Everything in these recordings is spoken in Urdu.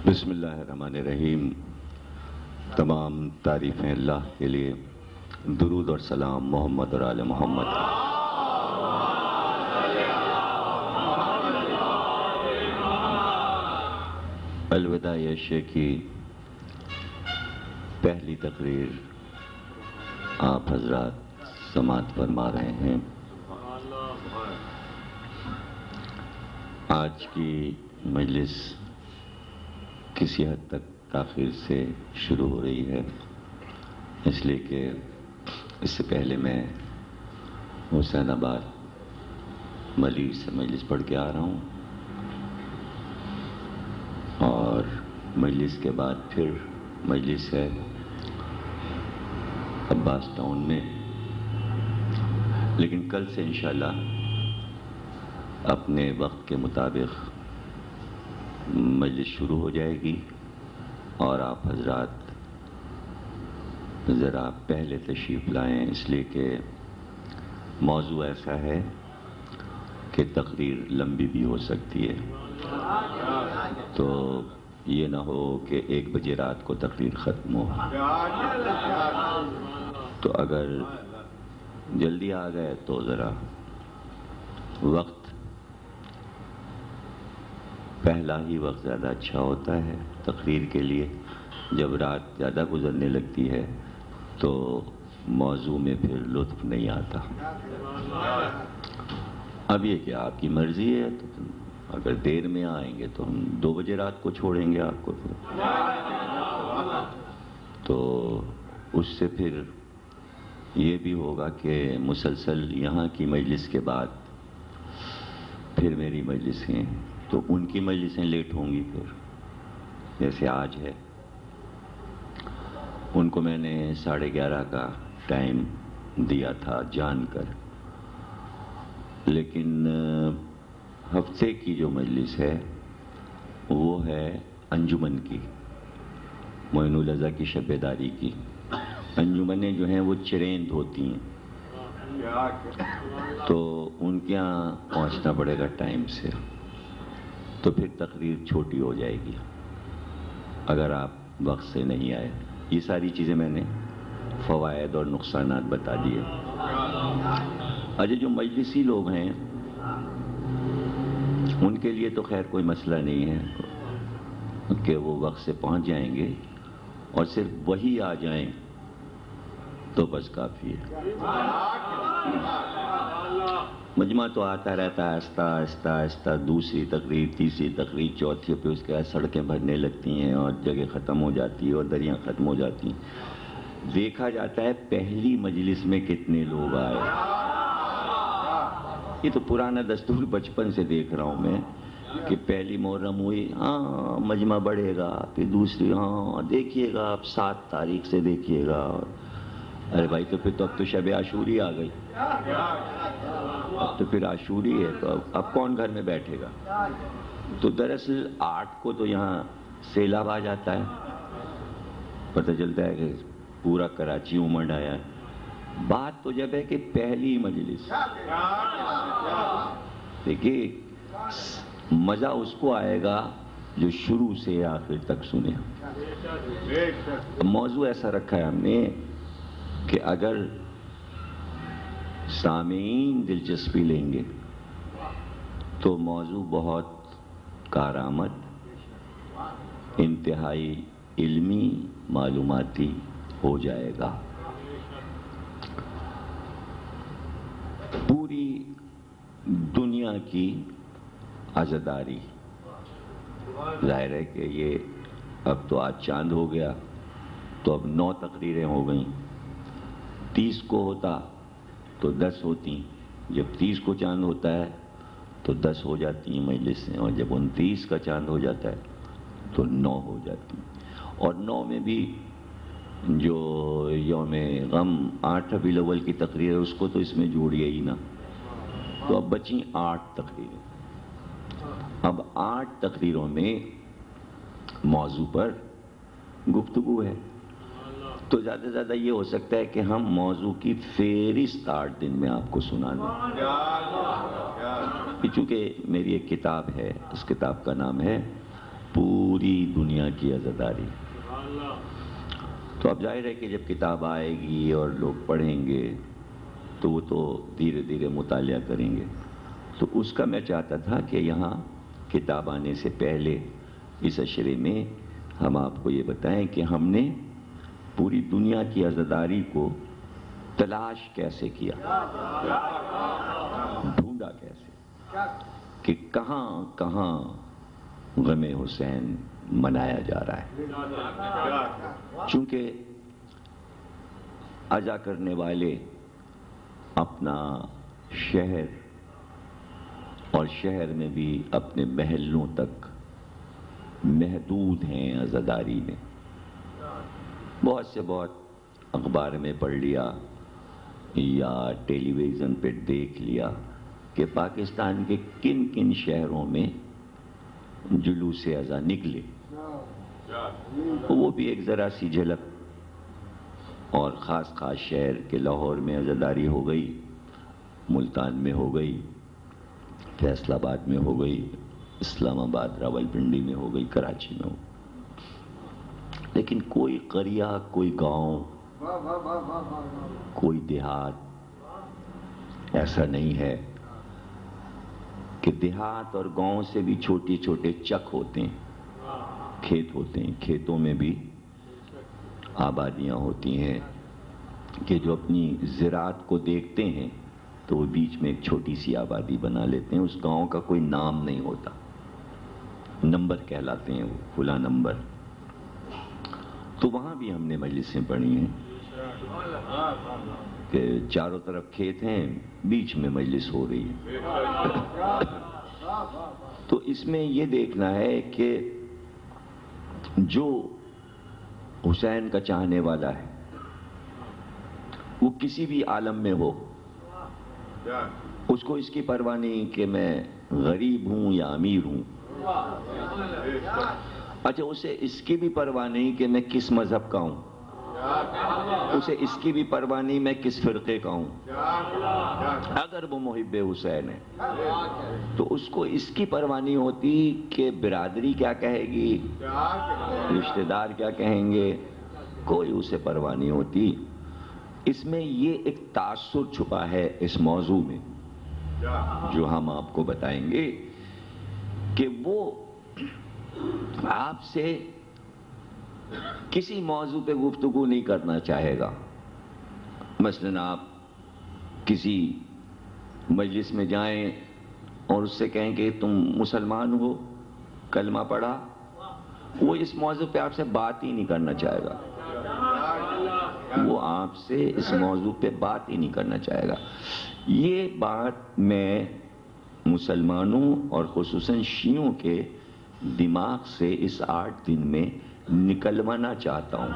بسم اللہ الرحمن الرحیم۔ تمام تعریفیں اللہ کے لیے، درود اور سلام محمد اور آل محمد۔ الوداع عشاء کی پہلی تقریر آپ حضرات سماعت فرما رہے ہیں۔ آج کی مجلس کسی حد تک تاخیر سے شروع ہو رہی ہے، اس لیے کہ اس سے پہلے میں حسین آباد ملی سے مجلس پڑھ کے آ رہا ہوں، اور مجلس کے بعد پھر مجلس ہے عباس ٹاؤن میں، لیکن کل سے انشاءاللہ اپنے وقت کے مطابق مجلس شروع ہو جائے گی، اور آپ حضرات ذرا پہلے تشریف لائیں، اس لیے کہ موضوع ایسا ہے کہ تقریر لمبی بھی ہو سکتی ہے، تو یہ نہ ہو کہ 1 بجے رات کو تقریر ختم ہو۔ تو اگر جلدی آ گئے تو ذرا وقت، پہلا ہی وقت زیادہ اچھا ہوتا ہے تقریر کے لیے۔ جب رات زیادہ گزرنے لگتی ہے تو موضوع میں پھر لطف نہیں آتا۔ اب یہ کہ آپ کی مرضی ہے، تو اگر دیر میں آئیں گے تو ہم 2 بجے رات کو چھوڑیں گے آپ کو، تو اس سے پھر یہ بھی ہوگا کہ مسلسل یہاں کی مجلس کے بعد پھر میری مجلسیں، تو ان کی مجلسیں لیٹ ہوں گی۔ پھر جیسے آج ہے، ان کو میں نے 11:30 کا ٹائم دیا تھا جان کر، لیکن ہفتے کی جو مجلس ہے وہ ہے انجمن کی، معین الرضا کی شب بیداری کی۔ انجمنیں جو ہیں وہ چریند ہوتی ہیں، تو ان کے یہاں پہنچنا پڑے گا ٹائم سے، تو پھر تقریر چھوٹی ہو جائے گی اگر آپ وقت سے نہیں آئے۔ یہ ساری چیزیں میں نے فوائد اور نقصانات بتا دیے۔ اجے جو مجلسی لوگ ہیں ان کے لیے تو خیر کوئی مسئلہ نہیں ہے کہ وہ وقت سے پہنچ جائیں گے، اور صرف وہی آ جائیں تو بس کافی ہے۔ مجمع تو آتا رہتا ہے آہستہ آہستہ آہستہ، دوسری تقریر، تیسری تقریر، چوتھی پہ اس کے بعد سڑکیں بھرنے لگتی ہیں اور جگہ ختم ہو جاتی ہے اور دریاں ختم ہو جاتی ہیں۔ دیکھا جاتا ہے پہلی مجلس میں کتنے لوگ آئے۔ یہ تو پرانا دستور بچپن سے دیکھ رہا ہوں میں، کہ پہلی محرم ہوئی، ہاں مجمع بڑھے گا، پھر دوسری، ہاں دیکھیے گا آپ 7 تاریخ سے دیکھیے گا۔ ارے بھائی تو پھر اب تو شب عاشوری آ گئی، اب تو پھر عاشوری ہے، تو اب کون گھر میں بیٹھے گا؟ تو دراصل 8 کو تو یہاں سیلاب آ جاتا ہے، پتہ چلتا ہے کہ پورا کراچی امڑ آیا ہے۔ بات تو جب ہے کہ پہلی مجلس، دیکھیے مزہ اس کو آئے گا جو شروع سے آخر تک سنے۔ موضوع ایسا رکھا ہے ہم نے کہ اگر سامعین دلچسپی لیں گے تو موضوع بہت کارآمد، انتہائی علمی، معلوماتی ہو جائے گا۔ پوری دنیا کی عزاداری، ظاہر ہے کہ یہ اب تو آج چاند ہو گیا تو اب 9 تقریریں ہو گئیں۔ 30 کو ہوتا تو 10 ہوتی، جب 30 کو چاند ہوتا ہے تو 10 ہو جاتی ہیں مجلسیں، اور جب 29 کا چاند ہو جاتا ہے تو 9 ہو جاتی ہیں۔ اور 9 میں بھی جو یوم غم 8 ربیع الاول کی تقریر ہے اس کو تو اس میں جوڑیے ہی نا، تو اب بچیں 8 تقریریں۔ اب 8 تقریروں میں موضوع پر گفتگو ہے، تو زیادہ سے زیادہ یہ ہو سکتا ہے کہ ہم موضوع کی فہرست 8 دن میں آپ کو سنا دیں۔ چونکہ میری ایک کتاب ہے، اس کتاب کا نام ہے پوری دنیا کی عزاداری. تو اب ظاہر ہے کہ جب کتاب آئے گی اور لوگ پڑھیں گے تو وہ تو دھیرے دھیرے مطالعہ کریں گے. تو اس کا میں چاہتا تھا کہ یہاں کتاب آنے سے پہلے اس اشرے میں ہم آپ کو یہ بتائیں کہ ہم نے پوری دنیا کی عزاداری کو تلاش کیسے کیا، ڈھونڈا کیسے کہ کہاں کہاں غم حسین منایا جا رہا ہے. چونکہ عزا کرنے والے اپنا شہر اور شہر میں بھی اپنے محلوں تک محدود ہیں عزاداری میں. بہت سے بہت اخبار میں پڑھ لیا یا ٹیلی ویژن پہ دیکھ لیا کہ پاکستان کے کن کن شہروں میں جلوس عزا نکلے. وہ بھی ایک ذرا سی جھلک. اور خاص خاص شہر کے لاہور میں عزاداری ہو گئی، ملتان میں ہو گئی، فیصل آباد میں ہو گئی، اسلام آباد راولپنڈی میں ہو گئی، کراچی میں ہو گئی. لیکن کوئی قریہ، کوئی گاؤں، کوئی دیہات ایسا نہیں ہے کہ دیہات اور گاؤں سے بھی چھوٹے چھوٹے چک ہوتے ہیں، کھیت ہوتے ہیں، کھیتوں میں بھی آبادیاں ہوتی ہیں کہ جو اپنی زراعت کو دیکھتے ہیں تو وہ بیچ میں ایک چھوٹی سی آبادی بنا لیتے ہیں. اس گاؤں کا کوئی نام نہیں ہوتا، نمبر کہلاتے ہیں وہ، فلاں نمبر. تو وہاں بھی ہم نے مجلسیں پڑھی ہیں کہ چاروں طرف کھیت ہیں، بیچ میں مجلس ہو رہی ہے. تو اس میں یہ دیکھنا ہے کہ جو حسین کا چاہنے والا ہے وہ کسی بھی عالم میں ہو، اس کو اس کی پرواہ نہیں کہ میں غریب ہوں یا امیر ہوں. اچھا، اسے اس کی بھی پرواہ نہیں کہ میں کس مذہب کا ہوں، اسے اس کی بھی پرواہ نہیں میں کس فرقے کا ہوں. اگر وہ محب حسین ہے تو اس کو اس کی پرواہ نہیں ہوتی کہ برادری کیا کہے گی، رشتہ دار کیا کہیں گے، کوئی اسے پرواہ نہیں ہوتی. اس میں یہ ایک تاثر چھپا ہے اس موضوع میں جو ہم آپ کو بتائیں گے کہ وہ آپ سے کسی موضوع پہ گفتگو نہیں کرنا چاہے گا. مثلا آپ کسی مجلس میں جائیں اور اس سے کہیں کہ تم مسلمان ہو، کلمہ پڑھا، وہ اس موضوع پہ آپ سے بات ہی نہیں کرنا چاہے گا. وہ آپ سے اس موضوع پہ بات ہی نہیں کرنا چاہے گا. یہ بات میں مسلمانوں اور خصوصاً شیعوں کے دماغ سے اس 8 دن میں نکلوانا چاہتا ہوں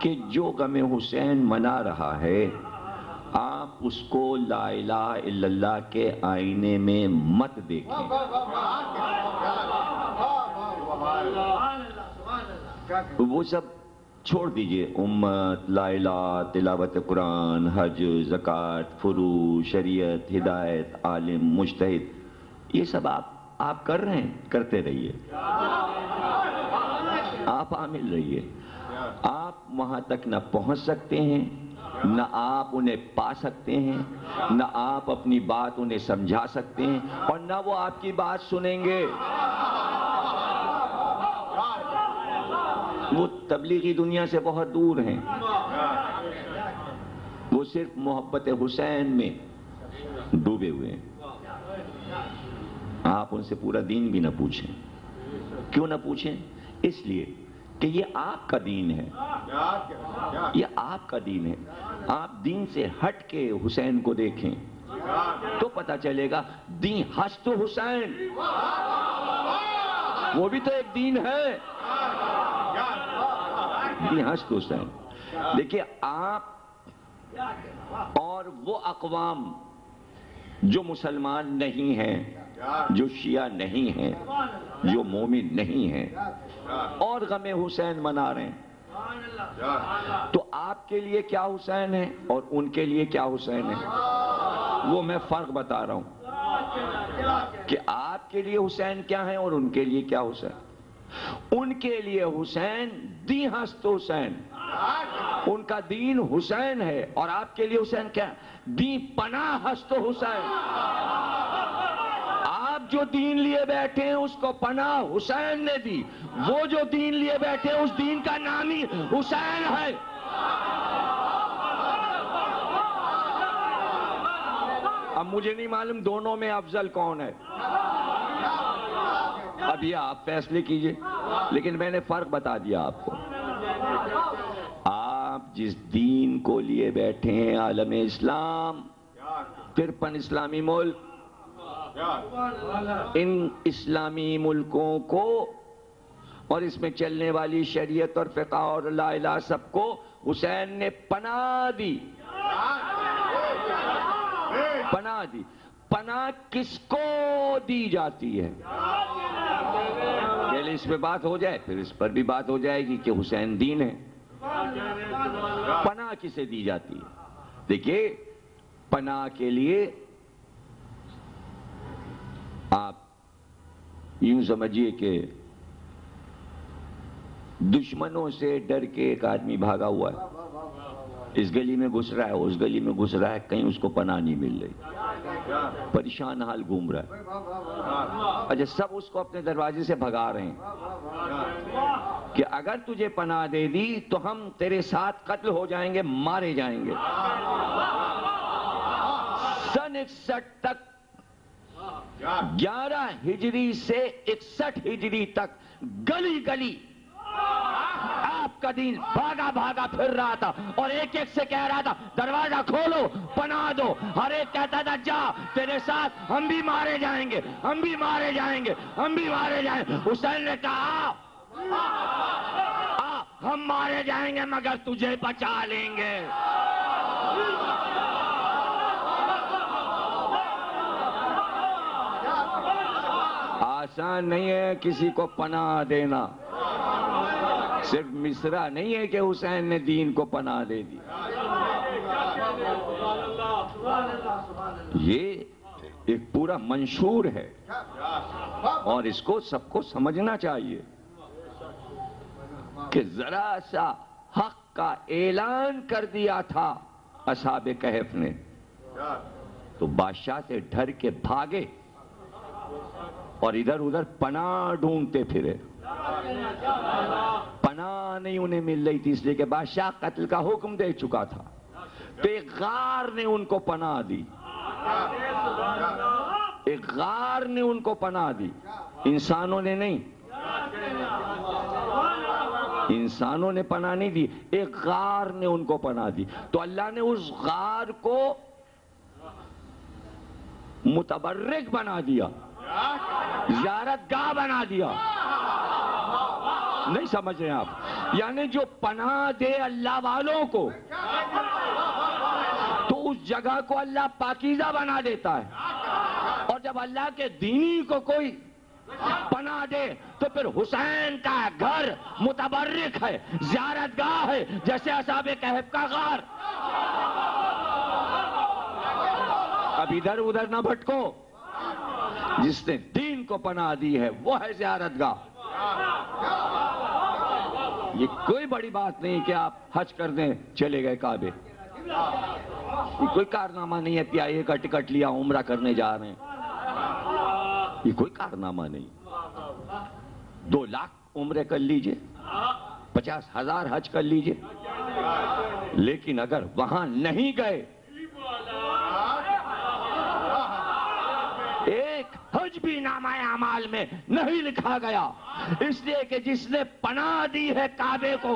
کہ جو غم حسین منا رہا ہے آپ اس کو لا الہ الا اللہ کے آئینے میں مت دیکھیں. وہ سب چھوڑ دیجئے، امت، لا الہ، تلاوت قرآن، حج، زکوٰۃ، فروع، شریعت، ہدایت، عالم، مجتہد، یہ سب آپ کر رہے ہیں، کرتے رہیے. آپ عامل رہیے. آپ وہاں تک نہ پہنچ سکتے ہیں، نہ آپ انہیں پا سکتے ہیں، نہ آپ اپنی بات انہیں سمجھا سکتے ہیں، اور نہ وہ آپ کی بات سنیں گے. وہ تبلیغی دنیا سے بہت دور ہیں. وہ صرف محبت حسین میں ڈوبے ہوئے ہیں. آپ ان سے پورا دین بھی نہ پوچھیں. کیوں نہ پوچھیں؟ اس لیے کہ یہ آپ کا دین ہے، یہ آپ کا دین ہے. آپ دین سے ہٹ کے حسین کو دیکھیں تو پتہ چلے گا دین ہست تو حسین، وہ بھی تو ایک دین ہے. دین ہست حسین. دیکھیے، آپ اور وہ اقوام جو مسلمان نہیں ہیں، جو شیعہ نہیں ہیں، جو مومن نہیں ہیں اور غم حسین منا رہے ہیں، تو آپ کے لیے کیا حسین ہے اور ان کے لیے کیا حسین ہے، وہ میں فرق بتا رہا ہوں. کہ آپ کے لیے حسین کیا ہیں اور ان کے لیے کیا حسین. ان کے لیے حسین دی ہست حسین، ان کا دین حسین ہے، اور آپ کے لیے حسین کیا ہے؟ دی پناہ ہست حسین. آپ جو دین لیے بیٹھے ہیں اس کو پناہ حسین نے دی، وہ جو دین لیے بیٹھے ہیں اس دین کا نام ہی حسین ہے. اب مجھے نہیں معلوم دونوں میں افضل کون ہے، اب یہ آپ فیصلے کیجئے، لیکن میں نے فرق بتا دیا آپ کو. آپ جس دین کو لیے بیٹھے ہیں، عالم اسلام، 53 اسلامی ملک، ان اسلامی ملکوں کو اور اس میں چلنے والی شریعت اور فقہ اور لا الہ سب کو حسین نے پناہ دی. پناہ دی. پناہ کس کو دی جاتی ہے؟ پہلے اس پہ بات ہو جائے، پھر اس پر بھی بات ہو جائے گی کہ حسین دین ہے. پناہ کسے دی جاتی ہے؟ دیکھیے، پناہ کے لیے آپ یوں سمجھیے کہ دشمنوں سے ڈر کے ایک آدمی بھاگا ہوا ہے، اس گلی میں گھس رہا ہے، اس گلی میں گھس رہا ہے، کہیں اس کو پناہ نہیں مل رہی، پریشان حال گھوم رہا ہے. اچھا، سب اس کو اپنے دروازے سے بھگا رہے ہیں کہ اگر تجھے پناہ دے دی تو ہم تیرے ساتھ قتل ہو جائیں گے، مارے جائیں گے. سن 61 تک، 11 ہجری سے 61 ہجری تک گلی گلی آپ کا دین بھاگا بھاگا پھر رہا تھا، اور ایک ایک سے کہہ رہا تھا دروازہ کھولو، پناہ دو. ہر ایک کہتا تھا جا، تیرے ساتھ ہم بھی مارے جائیں گے، ہم بھی مارے جائیں گے، ہم بھی مارے جائیں گے. حسین نے کہا ہم مارے جائیں گے مگر تجھے بچا لیں گے. آسان نہیں ہے کسی کو پناہ دینا. صرف مصرع نہیں ہے کہ حسین نے دین کو پناہ دے دی. یہ ایک پورا منشور ہے اور اس کو سب کو سمجھنا چاہیے کہ ذرا سا حق کا اعلان کر دیا تھا اصحاب کہف نے تو بادشاہ سے ڈر کے بھاگے اور ادھر ادھر پناہ ڈھونڈتے پھرے. پناہ نہیں انہیں مل رہی تھی، اس لیے کہ بادشاہ قتل کا حکم دے چکا تھا. تو ایک غار نے ان کو پناہ دی، ایک غار نے ان کو پناہ دی، انسانوں نے نہیں. انسانوں نے پناہ نہیں دی، ایک غار نے ان کو پناہ دی. تو اللہ نے اس غار کو متبرک بنا دیا، زیارت گاہ بنا دیا. نہیں سمجھ رہے آپ؟ یعنی جو پناہ دے اللہ والوں کو تو اس جگہ کو اللہ پاکیزہ بنا دیتا ہے، اور جب اللہ کے دینی کو کوئی پناہ دے تو پھر حسین کا گھر متبرک ہے، زیارت گاہ ہے، جیسے اصحاب کہف کا غار. اب ادھر ادھر نہ بھٹکو، جس نے دین کو پناہ دی ہے وہ ہے زیارت گاہ. یہ کوئی بڑی بات نہیں کہ آپ حج کر دیں چلے گئے کعبے، یہ کوئی کارنامہ نہیں ہے. پیائی کا ٹکٹ لیا عمرہ کرنے جا رہے ہیں، یہ کوئی کارنامہ نہیں. 2 لاکھ عمرے کر لیجئے، 50,000 حج کر لیجئے، لیکن اگر وہاں نہیں گئے، ایک حج بھی نامہ اعمال میں نہیں لکھا گیا. اس لیے کہ جس نے پناہ دی ہے کعبے کو،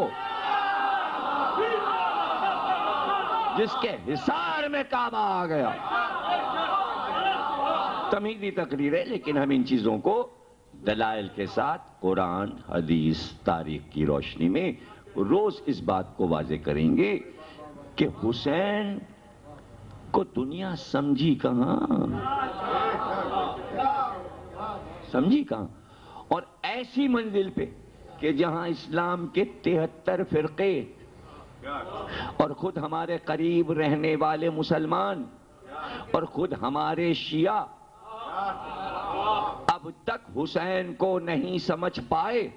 جس کے حصار میں کعبہ آ گیا. تمہیدی تقریر ہے، لیکن ہم ان چیزوں کو دلائل کے ساتھ قرآن، حدیث، تاریخ کی روشنی میں روز اس بات کو واضح کریں گے کہ حسین کو دنیا سمجھی کہاں، سمجھی کہاں. اور ایسی منزل پہ کہ جہاں اسلام کے 73 فرقے اور خود ہمارے قریب رہنے والے مسلمان اور خود ہمارے شیعہ اب تک حسین کو نہیں سمجھ پائے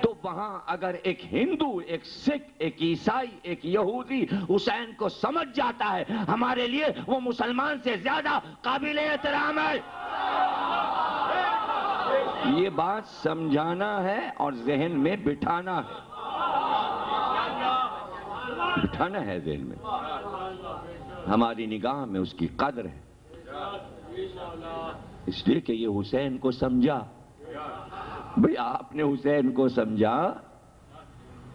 تو وہاں اگر ایک ہندو، ایک سکھ، ایک عیسائی، ایک یہودی حسین کو سمجھ جاتا ہے، ہمارے لیے وہ مسلمان سے زیادہ قابل احترام ہے۔ یہ بات سمجھانا ہے اور ذہن میں بٹھانا ہے، بٹھانا ہے ذہن میں۔ ہماری نگاہ میں اس کی قدر ہے، اس لیے کہ یہ حسین کو سمجھا۔ بھئی آپ نے حسین کو سمجھا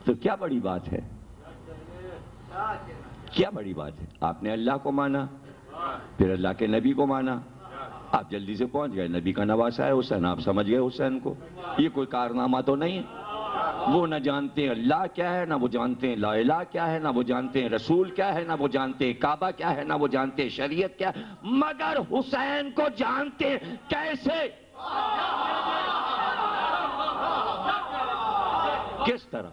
تو کیا بڑی بات ہے؟ کیا بڑی بات ہے؟ آپ نے اللہ کو مانا، پھر اللہ کے نبی کو مانا، آپ جلدی سے پہنچ گئے، نبی کا نواسا ہے حسین، آپ سمجھ گئے حسین کو۔ یہ کوئی کارنامہ تو نہیں ہے۔ وہ نہ جانتے ہیں اللہ کیا ہے، نہ وہ جانتے ہیں لا الہ کیا ہے، نہ وہ جانتے ہیں رسول کیا ہے، نہ وہ جانتے ہیں کعبہ کیا ہے، نہ وہ جانتے ہیں شریعت کیا ہے، مگر حسین کو جانتے ہیں۔ کیسے؟ کس طرح؟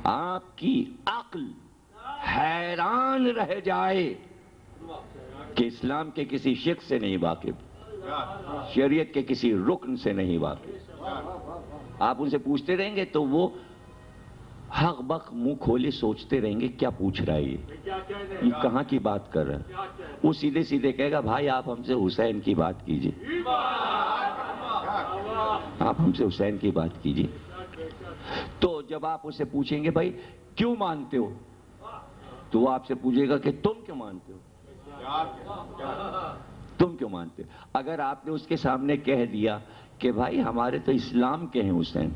آپ کی عقل حیران رہ جائے کہ اسلام کے کسی شق سے نہیں واقف، شریعت کے کسی رکن سے نہیں واقف۔ آپ ان سے پوچھتے رہیں گے تو وہ حق بق منہ کھولے سوچتے رہیں گے کیا پوچھ رہا ہے یہ کہاں کی بات کر رہا ہے۔ وہ سیدھے سیدھے کہے گا بھائی آپ ہم سے حسین کی بات کیجئے، آپ ہم سے حسین کی بات کیجئے۔ تو جب آپ اسے پوچھیں گے بھائی کیوں مانتے ہو، تو وہ آپ سے پوچھے گا کہ تم کیوں مانتے ہو، تم کیوں مانتے ہو۔ اگر آپ نے اس کے سامنے کہہ دیا کہ بھائی ہمارے تو اسلام کے ہیں حسین،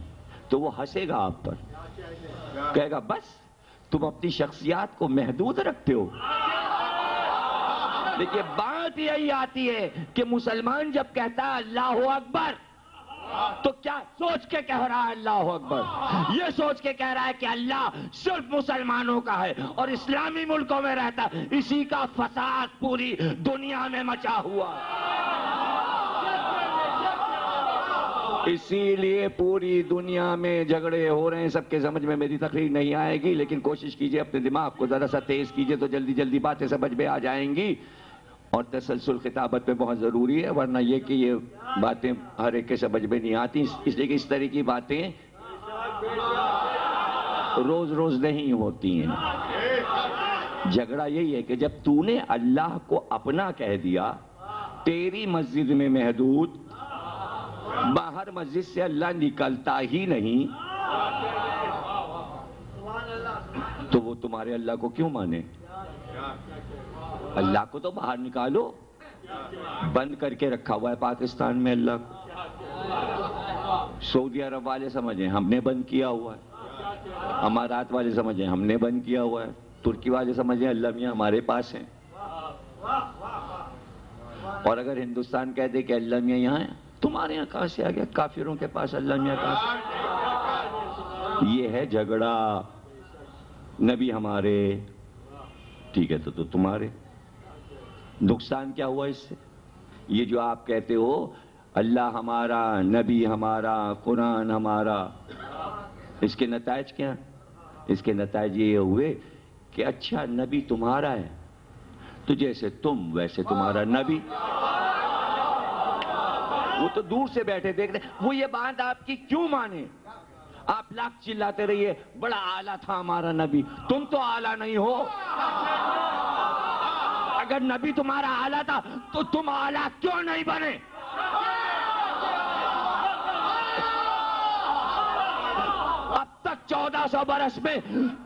تو وہ ہنسے گا آپ پر، کہے گا بس تم اپنی شخصیات کو محدود رکھتے ہو۔ دیکھیے بات یہی آتی ہے کہ مسلمان جب کہتا ہے اللہ اکبر تو کیا سوچ کے کہہ رہا ہے اللہ اکبر؟ یہ سوچ کے کہہ رہا ہے کہ اللہ صرف مسلمانوں کا ہے اور اسلامی ملکوں میں رہتا ہے، اسی کا فساد پوری دنیا میں مچا ہوا ہے۔ اسی لیے پوری دنیا میں جھگڑے ہو رہے ہیں۔ سب کے سمجھ میں میری تقریر نہیں آئے گی، لیکن کوشش کیجئے اپنے دماغ کو ذرا سا تیز کیجئے تو جلدی جلدی باتیں سمجھ میں آ جائیں گی، اور تسلسل خطابت میں بہت ضروری ہے، ورنہ یہ کہ یہ باتیں ہر ایک کے سمجھ میں نہیں آتی، اس لیے کہ اس طرح کی باتیں روز روز نہیں ہوتی ہیں۔ جھگڑا یہی ہے کہ جب تو نے اللہ کو اپنا کہہ دیا، تیری مسجد میں محدود، باہر مسجد سے اللہ نکلتا ہی نہیں، تو وہ تمہارے اللہ کو کیوں مانے؟ اللہ کو تو باہر نکالو، بند کر کے رکھا ہوا ہے پاکستان میں اللہ کو۔ سعودی عرب والے سمجھیں ہم نے بند کیا ہوا ہے، امارات والے سمجھیں ہم نے بند کیا ہوا ہے، ترکی والے سمجھیں اللہ میاں ہمارے پاس ہیں۔ اور اگر ہندوستان کہہ دے کہ اللہ میاں یہاں ہے، تمہارے یہاں کہاں سے آ گیا؟ کافروں کے پاس اللہ میاں کہاں سے؟ یہ ہے جھگڑا۔ نبی ہمارے، ٹھیک ہے تو تمہارے۔ نقصان کیا ہوا اس سے؟ یہ جو آپ کہتے ہو اللہ ہمارا، نبی ہمارا، قرآن ہمارا، اس کے نتائج کیا؟ اس کے نتائج یہ ہوئے کہ اچھا نبی تمہارا ہے تو جیسے تم ویسے تمہارا نبی۔ وہ تو دور سے بیٹھے دیکھ رہے، وہ یہ بات آپ کی کیوں مانے؟ آپ لاکھ چلاتے رہیے بڑا اعلیٰ تھا ہمارا نبی، تم تو اعلیٰ نہیں ہو۔ اگر نبی تمہارا اعلیٰ تھا تو تم اعلیٰ کیوں نہیں بنے؟ اب تک 1400 برس میں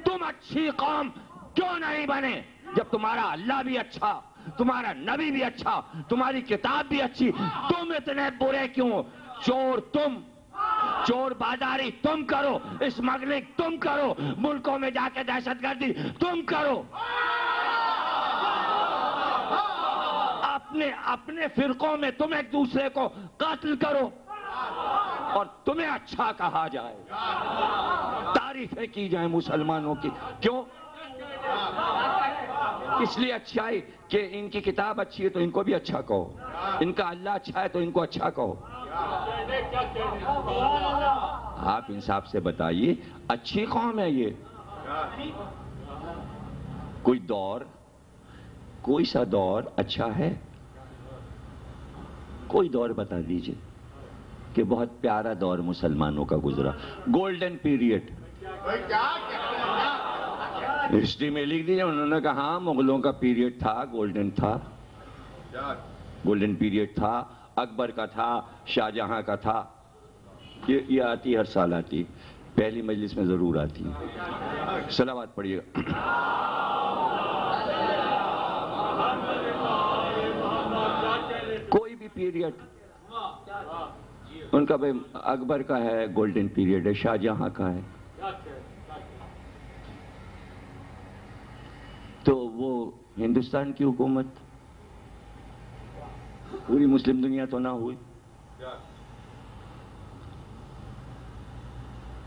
تم اچھی قوم کیوں نہیں بنے؟ جب تمہارا اللہ بھی اچھا، تمہارا نبی بھی اچھا، تمہاری کتاب بھی اچھی، تم اتنے برے کیوں؟ چور تم، چور بازاری تم کرو، اسمگلنگ تم کرو، ملکوں میں جا کے دہشت گردی تم کرو، اپنے فرقوں میں تم ایک دوسرے کو قتل کرو، اور تمہیں اچھا کہا جائے، تعریفیں کی جائیں مسلمانوں کی۔ کیوں؟ اس لیے اچھائی کہ ان کی کتاب اچھی ہے تو ان کو بھی اچھا کہو، ان کا اللہ اچھا ہے تو ان کو اچھا کہو۔ آپ انصاف سے بتائیے اچھی قوم ہے یہ؟ کوئی دور، کوئی سا دور اچھا ہے؟ کوئی دور بتا دیجئے کہ بہت پیارا دور مسلمانوں کا گزرا، گولڈن پیریڈ. ہسٹری میں لکھ دیجئے، انہوں نے کہا ہاں مغلوں کا پیریڈ تھا، گولڈن تھا، گولڈن پیریڈ تھا، اکبر کا تھا، شاہ جہاں کا تھا. یہ آتی ہر سال آتی، پہلی مجلس میں ضرور آتی. صلوات پڑھیے گا. کوئی بھی پیریڈ ان کا بھائی اکبر کا ہے گولڈن پیریڈ ہے، شاہ جہاں کا ہے. تو وہ ہندوستان کی حکومت پوری مسلم دنیا تو نہ ہوئی.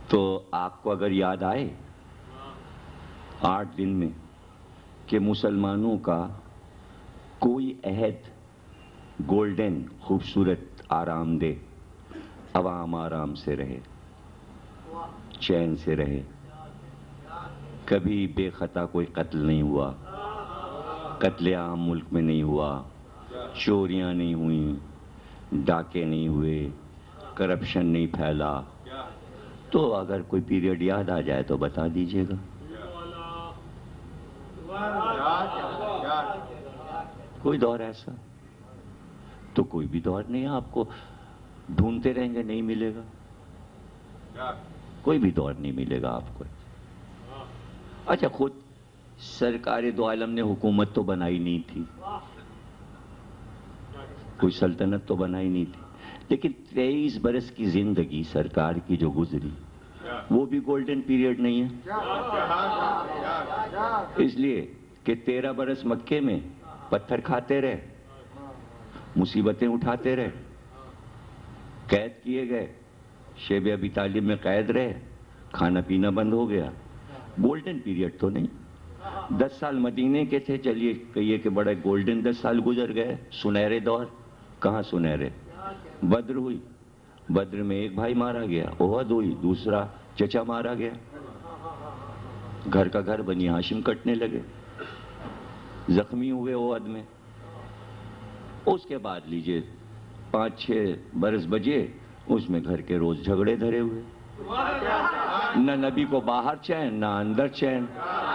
تو آپ کو اگر یاد آئے 8 دن میں کہ مسلمانوں کا کوئی عہد گولڈن، خوبصورت، آرام دہ، عوام آرام سے رہے، چین سے رہے، کبھی بے خطا کوئی قتل نہیں ہوا، قتل عام ملک میں نہیں ہوا، چوریاں نہیں ہوئیں، ڈاکے نہیں ہوئے، کرپشن نہیں پھیلا. تو اگر کوئی پیریڈ یاد آ جائے تو بتا دیجئے گا. کوئی دور ایسا تو کوئی بھی دور نہیں. آپ کو ڈھونڈتے رہیں گے نہیں ملے گا، کوئی بھی دور نہیں ملے گا آپ کو. اچھا خود سرکار دو عالم نے حکومت تو بنائی نہیں تھی، کوئی سلطنت تو بنائی نہیں تھی، لیکن 23 برس کی زندگی سرکار کی جو گزری وہ بھی گولڈن پیریڈ نہیں ہے. اس لیے کہ 13 برس مکے میں پتھر کھاتے رہے، مصیبتیں اٹھاتے رہے، قید کیے گئے، شیب ابی طالب میں قید رہے، کھانا پینا بند ہو گیا. گولڈن پیریڈ تو نہیں. 10 سال مدینے کے تھے، چلیے کہیے کہ بڑے گولڈن 10 سال گزر گئے. سنہرے دور کہاں سنہرے؟ بدر ہوئی، بدر میں ایک بھائی مارا گیا. احد ہوئی، دوسرا چچا مارا گیا. گھر کا گھر بنی ہاشم کٹنے لگے، زخمی ہوئے احد میں. اس کے بعد لیجئے 5-6 برس بجے، اس میں گھر کے روز جھگڑے دھرے ہوئے. نہ نبی کو باہر چین، نہ اندر چین،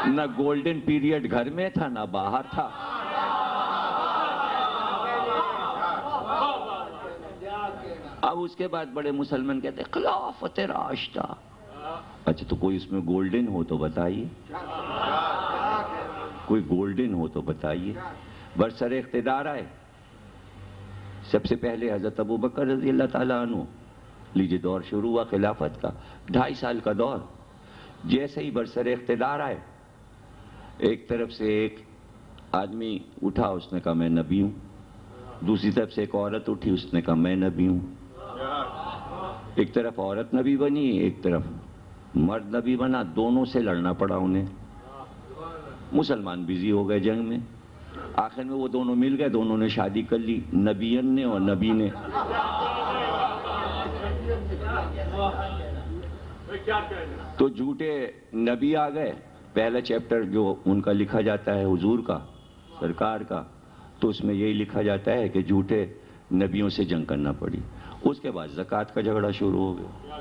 نہ گولڈن پیریڈ گھر میں تھا نہ باہر تھا. اب اس کے بعد بڑے مسلمان کہتے ہیں خلافت راشدہ. اچھا تو کوئی اس میں گولڈن ہو تو بتائیے، کوئی گولڈن ہو تو بتائیے. برسر اقتدار آئے، سب سے پہلے حضرت ابوبکر رضی اللہ تعالیٰ عنہ. لیجئے دور شروع ہوا خلافت کا، 2.5 سال کا دور. جیسے ہی برسر اقتدار آئے، ایک طرف سے ایک آدمی اٹھا، اس نے کہا میں نبی ہوں. دوسری طرف سے ایک عورت اٹھی، اس نے کہا میں نبی ہوں. ایک طرف عورت نبی بنی، ایک طرف مرد نبی بنا. دونوں سے لڑنا پڑا انہیں. مسلمان بزی ہو گئے جنگ میں. آخر میں وہ دونوں مل گئے، دونوں نے شادی کر لی، نبیین نے اور نبی نے. تو جھوٹے نبی آ گئے. پہلا چیپٹر جو ان کا لکھا جاتا ہے حضور کا، سرکار کا، تو اس میں یہی لکھا جاتا ہے کہ جھوٹے نبیوں سے جنگ کرنا پڑی. اس کے بعد زکوٰۃ کا جھگڑا شروع ہو گیا.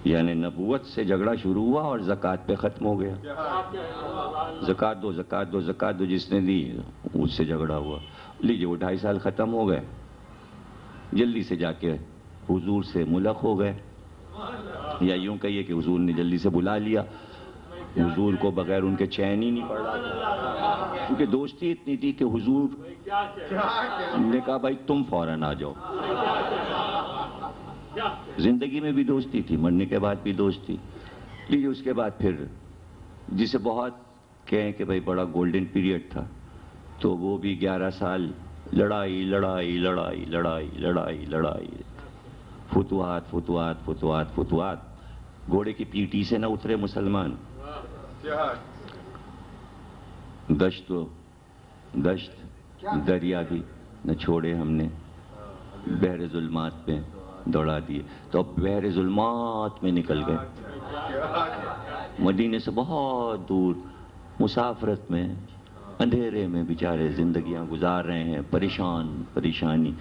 یعنی نبوت سے جھگڑا شروع ہوا اور زکوٰۃ پہ ختم ہو گیا. زکوٰۃ دو، زکوٰۃ دو، زکوٰۃ دو، جس نے دی اس سے جھگڑا ہوا. لیجیے وہ 2.5 سال ختم ہو گئے. جلدی سے جا کے حضور سے ملق ہو گئے، یا یوں کہیے کہ حضور نے جلدی سے بلا لیا. حضور کو بغیر ان کے چین ہی نہیں پڑ رہا، کیونکہ دوستی اتنی تھی کہ حضور نے کہا بھائی تم فوراً آ جاؤ. زندگی میں بھی دوستی تھی، مرنے کے بعد بھی دوستی. لیجیے اس کے بعد پھر جسے بہت کہیں کہ بھائی بڑا گولڈن پیریڈ تھا، تو وہ بھی 11 سال لڑائی لڑائی لڑائی لڑائی لڑائی لڑائی، فتوحات فتوحات فتوحات فتوحات. گھوڑے کی پیٹی سے نہ اترے مسلمان. دشت دریا بھی نہ چھوڑے ہم نے، بحر ظلمات پہ دوڑا دیے. تو اب بحر ظلمات میں نکل گئے، مدینے سے بہت دور مسافرت میں اندھیرے میں بیچارے زندگیاں گزار رہے ہیں، پریشانی،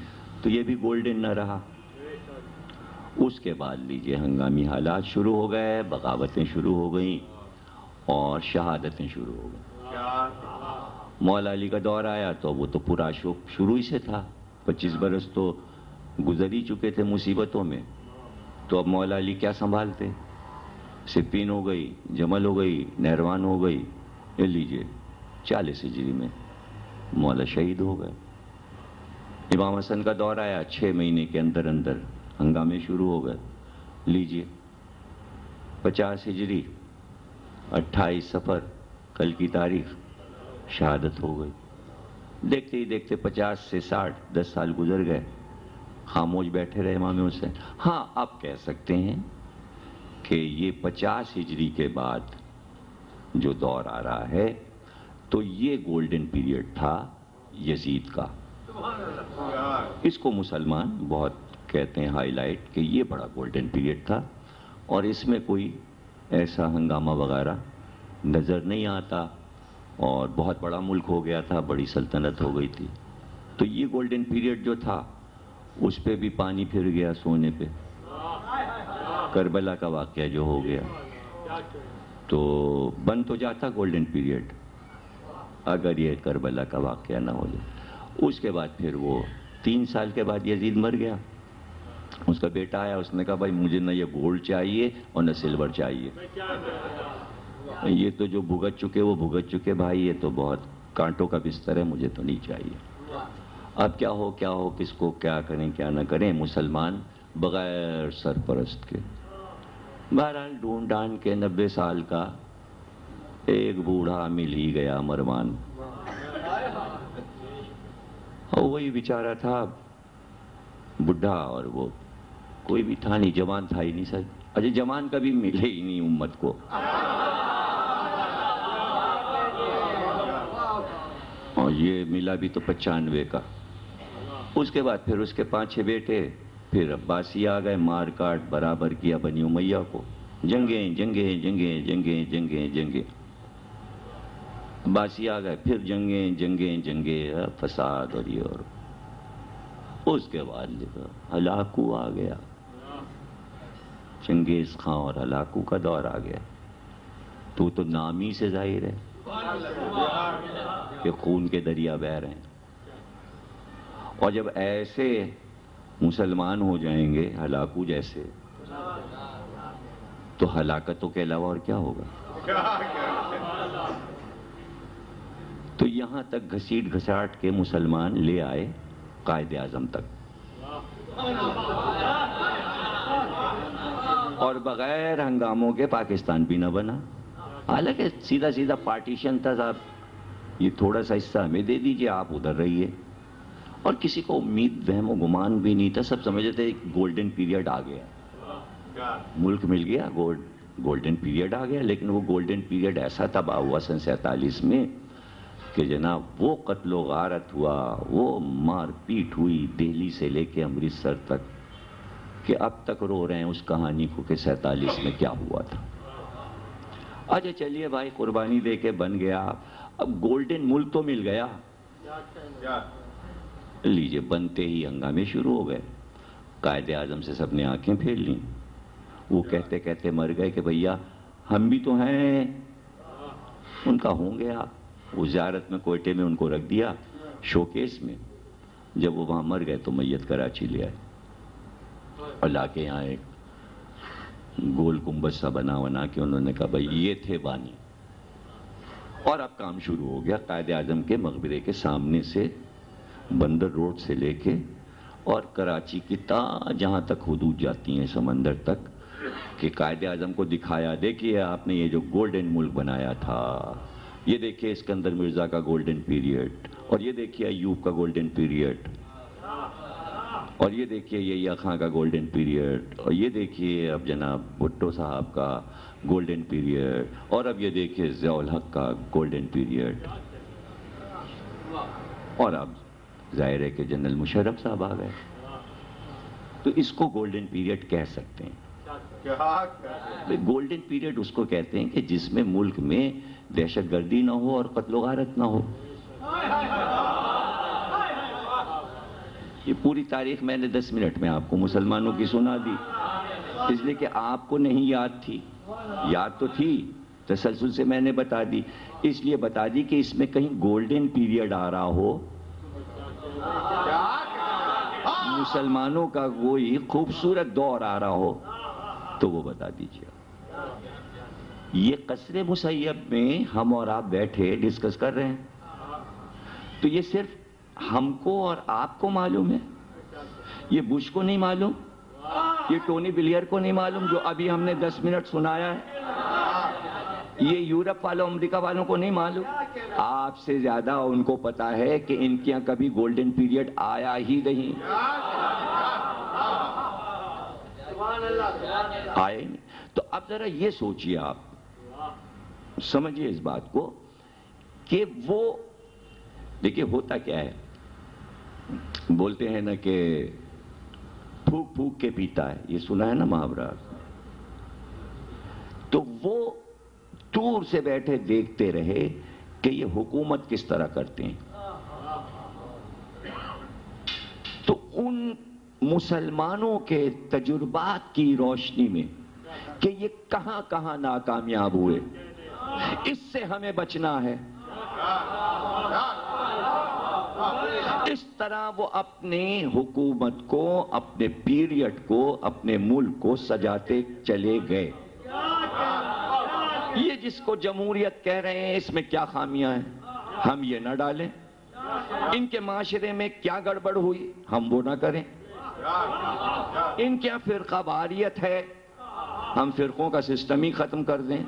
تو یہ بھی گولڈن نہ رہا۔ اس کے بعد لیجئے ہنگامی حالات شروع ہو گئے، بغاوتیں شروع ہو گئیں اور شہادتیں شروع ہو گئیں۔ مولا علی کا دور آیا تو وہ تو پورا شروع ہی سے تھا، 25 برس تو گزر ہی چکے تھے مصیبتوں میں، تو اب مولا علی کیا سنبھالتے؟ صفین ہو گئی، جمل ہو گئی، نہروان ہو گئی، یہ لیجئے 40 ہجری میں مولا شہید ہو گئے۔ امام حسن کا دور آیا، 6 مہینے کے اندر ہنگامے شروع ہو گئے، لیجئے 50 ہجری 28 صفر کل کی تاریخ شہادت ہو گئی۔ دیکھتے ہی دیکھتے 50 سے 60 10 سال گزر گئے، خاموش بیٹھے رہے امام حسین۔ ہاں آپ کہہ سکتے ہیں کہ یہ 50 ہجری کے بعد جو دور آ رہا ہے تو یہ گولڈن پیریڈ تھا یزید کا۔ اس کو مسلمان بہت کہتے ہیں ہائی لائٹ کہ یہ بڑا گولڈن پیریڈ تھا، اور اس میں کوئی ایسا ہنگامہ وغیرہ نظر نہیں آتا، اور بہت بڑا ملک ہو گیا تھا، بڑی سلطنت ہو گئی تھی۔ تو یہ گولڈن پیریڈ جو تھا اس پہ بھی پانی پھر گیا سونے پہ۔ کربلا کا واقعہ جو ہو گیا تو بن تو جاتا گولڈن پیریڈ اگر یہ کربلا کا واقعہ نہ ہو جائے۔ اس کے بعد پھر وہ 3 سال کے بعد یزید مر گیا، اس کا بیٹا آیا، اس نے کہا بھائی مجھے نہ یہ گولڈ چاہیے اور نہ سلور چاہیے، یہ تو جو بھگت چکے وہ بھگت چکے بھائی، یہ تو بہت کانٹوں کا بستر ہے، مجھے تو نہیں چاہیے۔ اب کیا ہو کس کو کیا کریں کیا نہ کریں، مسلمان بغیر سرپرست کے۔ بہرحال ڈھونڈ ڈھانڈ کے 90 سال کا ایک بوڑھا مل ہی گیا مروان، اور وہی بیچارہ تھا بڈھا، اور وہ کوئی بھی تھا نہیں، جوان تھا ہی نہیں سر۔ اچھا جوان کبھی ملے ہی نہیں امت کو، اور یہ ملا بھی تو 95 کا۔ اس کے بعد پھر اس کے 5-6 بیٹے، پھر عباسی آ گئے، مار کاٹ برابر کیا بنی امیہ کو، جنگیں، عباسی آ گئے، پھر جنگیں، فساد اور یہ، اور اس کے بعد ہلاکو آ گیا، چنگیز خان اور ہلاکو کا دور آ گیا۔ تو نام ہی سے ظاہر ہے کہ خون کے دریا بہہ رہے ہیں، اور جب ایسے مسلمان ہو جائیں گے ہلاکو جیسے تو ہلاکتوں کے علاوہ اور کیا ہوگا؟ تو یہاں تک گھسیٹ گھساٹ کے مسلمان لے آئے قائد اعظم تک، اور بغیر ہنگاموں کے پاکستان بھی نہ بنا۔ حالانکہ سیدھا پارٹیشن تھا صاحب، یہ تھوڑا سا حصہ ہمیں دے دیجئے، آپ ادھر رہیے، اور کسی کو امید وہم و گمان بھی نہیں تھا، سب سمجھتے تھے گولڈن پیریڈ آ گیا، ملک مل گیا، گولڈن پیریڈ آ گیا۔ لیکن وہ گولڈن پیریڈ ایسا تباہ ہوا سن 47 میں کہ جناب وہ قتل و غارت ہوا، وہ مار پیٹ ہوئی دہلی سے لے کے امرتسر تک، کہ اب تک رو رہے ہیں اس کہانی کو کہ 47 میں کیا ہوا تھا۔ اچھا چلیے بھائی، قربانی دے کے بن گیا، اب گولڈن ملک تو مل گیا، لیجئے بنتے ہی ہنگامے شروع ہو گئے، قائد اعظم سے سب نے آنکھیں پھیر لیں، وہ کہتے کہتے مر گئے کہ بھیا ہم بھی تو ہیں، ان کا ہوں گے آپ۔ وہ زیارت میں کوئٹے میں ان کو رکھ دیا شوکیس میں، جب وہ وہاں مر گئے تو میت کراچی لے آئے، اور لا کے یہاں ایک گول گنبد سا بنا کے انہوں نے کہا بھائی یہ تھے بانی، اور اب کام شروع ہو گیا۔ قائد اعظم کے مقبرے کے سامنے سے بندر روڈ سے لے کے اور کراچی کی جہاں تک حدود جاتی ہیں سمندر تک، کہ قائد اعظم کو دکھایا دیکھیے آپ نے یہ جو گولڈن ملک بنایا تھا، یہ دیکھیے اسکندر مرزا کا گولڈن پیریڈ، اور یہ دیکھیے ایوب کا گولڈن پیریڈ، اور یہ دیکھیے یہ خان کا گولڈن پیریڈ، اور یہ دیکھیے اب جناب بھٹو صاحب کا گولڈن پیریڈ، اور اب یہ دیکھیے ضیاء الحق کا گولڈن پیریڈ، اور اب ظاہر ہے کہ جنرل مشرف صاحب آ گئے، تو اس کو گولڈن پیریڈ کہہ سکتے ہیں۔ گولڈن پیریڈ اس کو کہتے ہیں کہ جس میں ملک میں دہشت گردی نہ ہو اور قتل و غارت نہ ہو۔ یہ پوری تاریخ میں نے 10 منٹ میں آپ کو مسلمانوں کی سنا دی، اس لیے کہ آپ کو نہیں یاد تھی، یاد تو تھی، تسلسل سے میں نے بتا دی، اس لیے بتا دی کہ اس میں کہیں گولڈن پیریڈ آ رہا ہو، مسلمانوں کا کوئی خوبصورت دور آ رہا ہو تو وہ بتا دیجیے۔ یہ قصر مسیب میں ہم اور آپ بیٹھے ڈسکس کر رہے ہیں، تو یہ صرف ہم کو اور آپ کو معلوم ہے، یہ بش کو نہیں معلوم، یہ ٹونی بلیئر کو نہیں معلوم جو ابھی ہم نے 10 منٹ سنایا ہے، یہ یورپ والوں امریکہ والوں کو نہیں معلوم، آپ سے زیادہ ان کو پتا ہے کہ ان کے یہاں کبھی گولڈن پیریڈ آیا ہی نہیں، آئے نہیں۔ تو اب ذرا یہ سوچئے، آپ سمجھئے اس بات کو کہ وہ دیکھیں ہوتا کیا ہے، بولتے ہیں نا کہ پھوک پھوک کے پیتا ہے، یہ سنا ہے نا محاورہ، تو وہ دور سے بیٹھے دیکھتے رہے کہ یہ حکومت کس طرح کرتے ہیں، تو ان مسلمانوں کے تجربات کی روشنی میں کہ یہ کہاں کہاں ناکامیاب ہوئے، اس سے ہمیں بچنا ہے، اس طرح وہ اپنے حکومت کو، اپنے پیریڈ کو، اپنے ملک کو سجاتے چلے گئے۔ یہ جس کو جمہوریت کہہ رہے ہیں، اس میں کیا خامیاں ہیں ہم یہ نہ ڈالیں، ان کے معاشرے میں کیا گڑبڑ ہوئی ہم وہ نہ کریں، ان کیا فرقہ واریت ہے ہم فرقوں کا سسٹم ہی ختم کر دیں،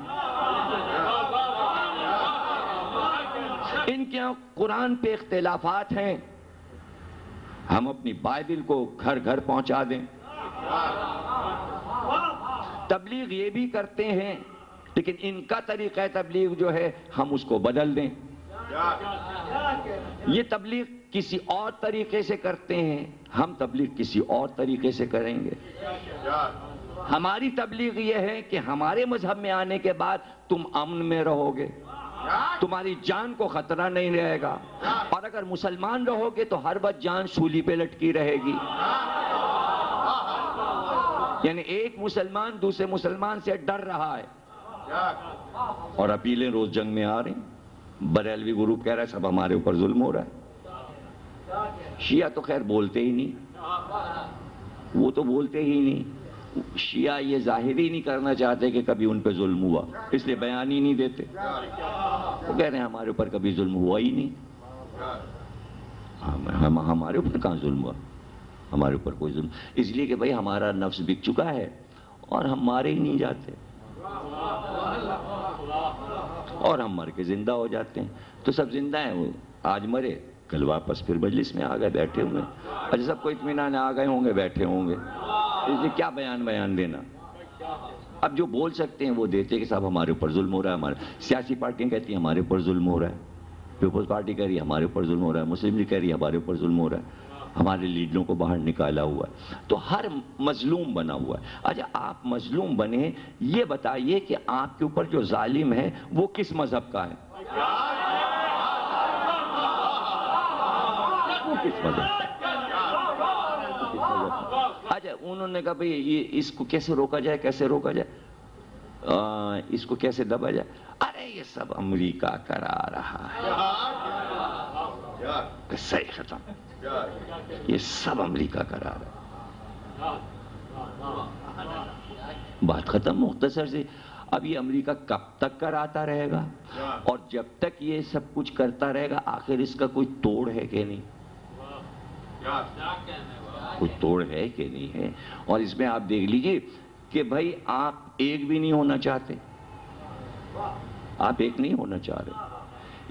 ان کے یہاں قرآن پہ اختلافات ہیں ہم اپنی بائبل کو گھر گھر پہنچا دیں، تبلیغ یہ بھی کرتے ہیں لیکن ان کا طریقہ تبلیغ جو ہے ہم اس کو بدل دیں، یہ تبلیغ کسی اور طریقے سے کرتے ہیں ہم تبلیغ کسی اور طریقے سے کریں گے، ہماری تبلیغ یہ ہے کہ ہمارے مذہب میں آنے کے بعد تم امن میں رہو گے، تمہاری جان کو خطرہ نہیں رہے گا، اور اگر مسلمان رہو گے تو ہر وقت جان سولی پہ لٹکی رہے گی، یعنی ایک مسلمان دوسرے مسلمان سے ڈر رہا ہے، اور اپیلیں روز جنگ میں آ رہی ہیں، بریلوی گروپ کہہ رہا ہے سب ہمارے اوپر ظلم ہو رہا ہے، شیعہ تو خیر بولتے ہی نہیں، وہ تو بولتے ہی نہیں، شیعہ یہ ظاہر ہی نہیں کرنا چاہتے کہ کبھی ان پہ ظلم ہوا، اس لیے بیان ہی نہیں دیتے، وہ کہہ رہے ہیں ہمارے اوپر کبھی ظلم ہوا ہی نہیں، ہمارے اوپر کہاں ظلم ہوا، ہمارے اوپر کوئی ظلم، اس لیے کہ بھئی ہمارا نفس بک چکا ہے اور ہم مارے ہی نہیں جاتے، اور ہم مر کے زندہ ہو جاتے ہیں، تو سب زندہ ہیں، وہ آج مرے کل واپس پھر مجلس میں آ گئے بیٹھے ہوئے، اچھا سب کو اطمینان آ گئے ہوں گے بیٹھے ہوں گے، اس لیے کیا بیان دینا، اب جو بول سکتے ہیں وہ دیتے کہ صاحب ہمارے اوپر ظلم ہو رہا ہے، ہمارے سیاسی پارٹیاں کہتی ہیں ہمارے اوپر ظلم ہو رہا ہے، پیپلز پارٹی کہہ رہی ہے ہمارے اوپر ظلم ہو رہا ہے، مسلم لیگ کہہ رہی ہے ہمارے اوپر ظلم ہو رہا ہے، ہمارے لیڈروں کو باہر نکالا ہوا ہے، تو ہر مظلوم بنا ہوا ہے۔ اچھا آپ مظلوم بنے، یہ بتائیے کہ آپ کے اوپر جو ظالم ہے وہ کس مذہب کا ہے، وہ کس مذہب کا ہے؟ اچھا انہوں نے کہا بھئی یہ اس کو کیسے روکا جائے، کیسے روکا جائے، اس کو کیسے دبا جائے، ارے یہ سب امریکہ کرا رہا ہے، صحیح ختم، یہ سب امریکہ کرا رہا ہے، بات ختم، مختصر سی۔ اب یہ امریکہ کب تک کراتا رہے گا، اور جب تک یہ سب کچھ کرتا رہے گا آخر اس کا کوئی توڑ ہے کہ نہیں، کوئی توڑ ہے کہ نہیں ہے، اور اس میں آپ دیکھ لیجئے کہ بھائی آپ ایک بھی نہیں ہونا چاہتے، آپ ایک نہیں ہونا چاہ رہے،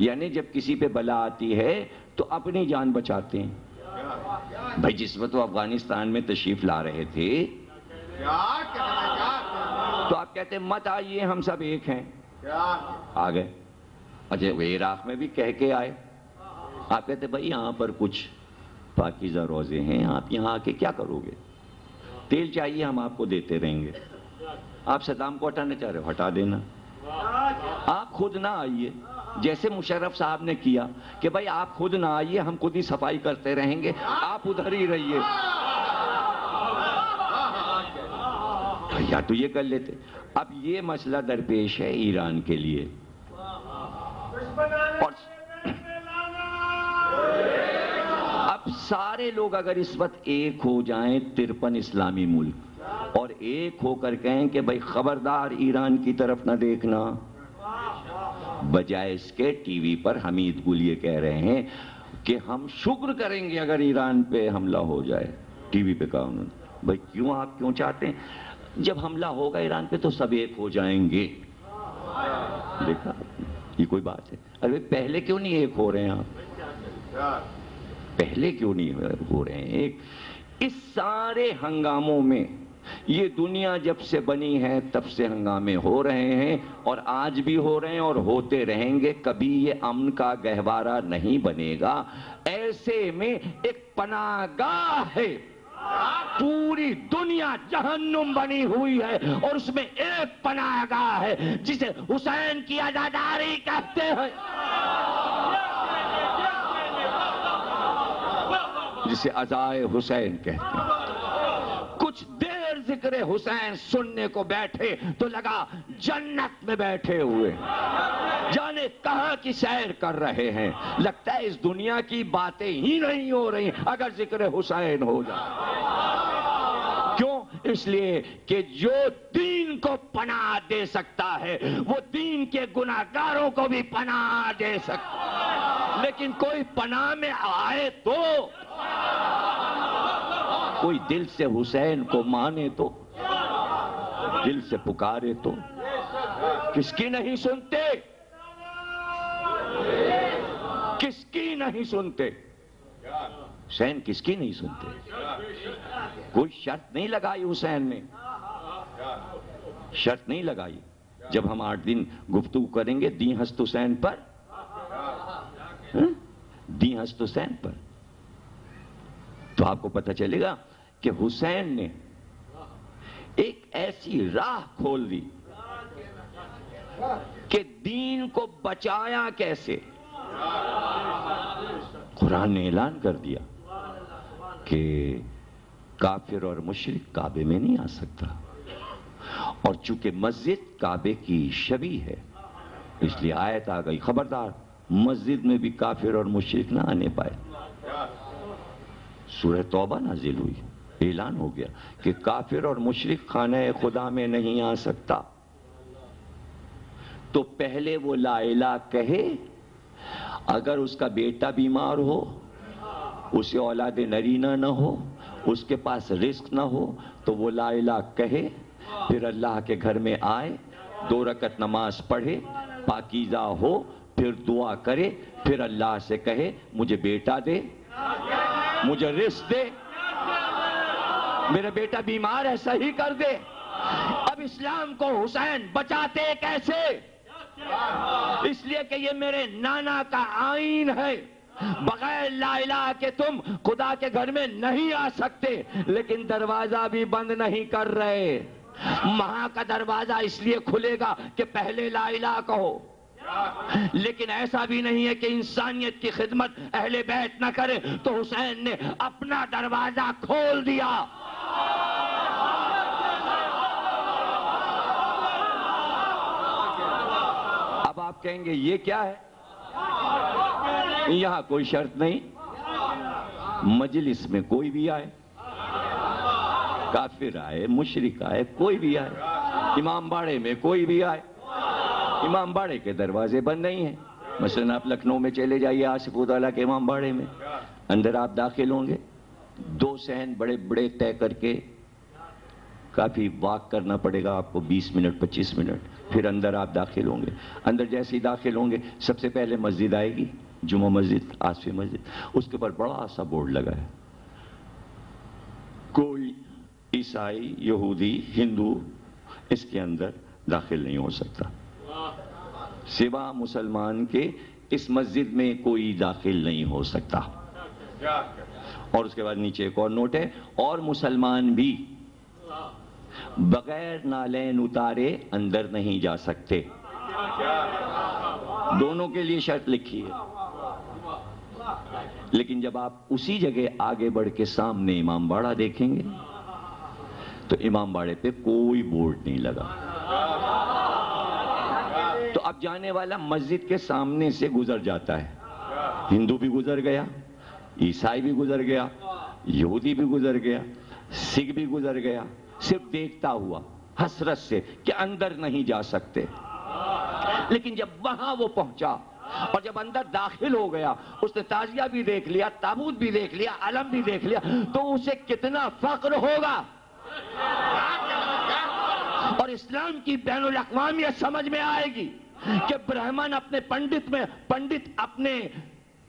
یعنی جب کسی پہ بلا آتی ہے تو اپنی جان بچاتے ہیں، بھائی جس وقت وہ افغانستان میں تشریف لا رہے تھے تو آپ کہتے ہیں مت آئیے ہم سب ایک ہیں، آ گئے، اچھا وہ عراق میں بھی کہہ کے آئے، آپ کہتے ہیں بھائی یہاں پر کچھ پاکیزہ روزے ہیں، آپ یہاں آ کے کیا کرو گے، تیل چاہیے ہم آپ کو دیتے رہیں گے، آپ صدام کو ہٹانا چاہ رہے ہو ہٹا دینا، آپ خود نہ آئیے، جیسے مشرف صاحب نے کیا کہ بھائی آپ خود نہ آئیے، ہم خود ہی صفائی کرتے رہیں گے، آپ ادھر ہی رہیے، یا تو یہ کر لیتے۔ اب یہ مسئلہ درپیش ہے ایران کے لیے، اور اب سارے لوگ اگر اس وقت ایک ہو جائیں 53 اسلامی ملک، اور ایک ہو کر کہیں کہ بھائی خبردار ایران کی طرف نہ دیکھنا، بجائے اس کے ٹی وی پر حمید گل یہ کہہ رہے ہیں کہ ہم شکر کریں گے اگر ایران پہ حملہ ہو جائے، ٹی وی پہ کہا انہوں نے۔ بھائی کیوں، آپ کیوں چاہتے ہیں جب حملہ ہوگا ایران پہ تو سب ایک ہو جائیں گے؟ دیکھا یہ کوئی بات ہے؟ ارے پہلے کیوں نہیں ایک ہو رہے ہیں آپ؟ پہلے کیوں نہیں ہو رہے ہیں ایک؟ اس سارے ہنگاموں میں، یہ دنیا جب سے بنی ہے تب سے ہنگامے ہو رہے ہیں، اور آج بھی ہو رہے ہیں اور ہوتے رہیں گے، کبھی یہ امن کا گہوارہ نہیں بنے گا۔ ایسے میں ایک پناہ گاہ ہے، پوری دنیا جہنم بنی ہوئی ہے، اور اس میں ایک پناہ گاہ ہے جسے حسین کی عزاداری کہتے ہیں، جسے عزائے حسین کہتے ہیں۔ کچھ دیر ذکر حسین سننے کو بیٹھے تو لگا جنت میں بیٹھے ہوئے، جانے کہاں کی سیر کر رہے ہیں۔ لگتا ہے اس دنیا کی باتیں ہی نہیں ہو رہی اگر ذکر حسین ہو جائے۔ کیوں؟ اس لیے کہ جو دین کو پناہ دے سکتا ہے وہ دین کے گناہگاروں کو بھی پناہ دے سکتا ہے، لیکن کوئی پناہ میں آئے تو، کوئی دل سے حسین کو مانے تو، دل سے پکارے تو۔ کس کی نہیں سنتے؟ کس کی نہیں سنتے؟ حسین کس کی نہیں سنتے؟ کوئی شرط نہیں لگائی حسین نے، شرط نہیں لگائی۔ جب ہم 8 دن گفتگو کریں گے دیں ہست حسین پر، دیں ہست حسین پر، تو آپ کو پتہ چلے گا کہ حسین نے ایک ایسی راہ کھول دی کہ دین کو بچایا کیسے۔ قرآن نے اعلان کر دیا کہ کافر اور مشرک کعبے میں نہیں آ سکتا، اور چونکہ مسجد کعبے کی شبیہ ہے اس لیے آیت آ گئی خبردار مسجد میں بھی کافر اور مشرک نہ آنے پائے۔ سورہ توبہ نازل ہوئی، اعلان ہو گیا کہ کافر اور مشرک خانہ خدا میں نہیں آ سکتا۔ تو پہلے وہ لا الہ کہے، اگر اس کا بیٹا بیمار ہو، اسے اولاد نرینہ نہ ہو، اس کے پاس رزق نہ ہو، تو وہ لا الہ کہے، پھر اللہ کے گھر میں آئے، 2 رکعت نماز پڑھے، پاکیزہ ہو، پھر دعا کرے، پھر اللہ سے کہے مجھے بیٹا دے، مجھے رزق دے، میرا بیٹا بیمار ہے صحیح کر دے۔ اب اسلام کو حسین بچاتے کیسے؟ اس لیے کہ یہ میرے نانا کا آئین ہے، بغیر لا الہ کے تم خدا کے گھر میں نہیں آ سکتے، لیکن دروازہ بھی بند نہیں کر رہے۔ وہاں کا دروازہ اس لیے کھلے گا کہ پہلے لا الہ کہو، لیکن ایسا بھی نہیں ہے کہ انسانیت کی خدمت اہل بیت نہ کرے، تو حسین نے اپنا دروازہ کھول دیا۔ اب آپ کہیں گے یہ کیا ہے؟ یہاں کوئی شرط نہیں، مجلس میں کوئی بھی آئے، کافر آئے، مشرک آئے، کوئی بھی آئے، امام باڑے میں کوئی بھی آئے، امام باڑے کے دروازے بند نہیں ہیں۔ مثلا آپ لکھنؤ میں چلے جائیے آصف الدولہ کے امام باڑے میں، اندر آپ داخل ہوں گے 2 صحن بڑے بڑے طے کر کے، کافی واک کرنا پڑے گا آپ کو 20 منٹ 25 منٹ، پھر اندر آپ داخل ہوں گے۔ اندر جیسے ہی داخل ہوں گے سب سے پہلے مسجد آئے گی، جمعہ مسجد، آصفی مسجد، اس کے اوپر بڑا سا بورڈ لگا ہے، کوئی عیسائی، یہودی، ہندو اس کے اندر داخل نہیں ہو سکتا، سوا مسلمان کے اس مسجد میں کوئی داخل نہیں ہو سکتا۔ اور اس کے بعد نیچے ایک اور نوٹ ہے، اور مسلمان بھی بغیر نالین اتارے اندر نہیں جا سکتے۔ دونوں کے لیے شرط لکھی ہے. لیکن جب آپ اسی جگہ آگے بڑھ کے سامنے امام باڑہ دیکھیں گے تو امام باڑے پہ کوئی بورڈ نہیں لگا. تو اب جانے والا مسجد کے سامنے سے گزر جاتا ہے. ہندو بھی گزر گیا, عیسائی بھی گزر گیا, یہودی بھی گزر گیا, سکھ بھی گزر گیا, صرف دیکھتا ہوا حسرت سے کہ اندر نہیں جا سکتے. لیکن جب وہاں وہ پہنچا اور جب اندر داخل ہو گیا, اس نے تعزیہ بھی دیکھ لیا, تابوت بھی دیکھ لیا, علم بھی دیکھ لیا, تو اسے کتنا فخر ہوگا اور اسلام کی بین الاقوامیت سمجھ میں آئے گی کہ برہمن اپنے پنڈت اپنے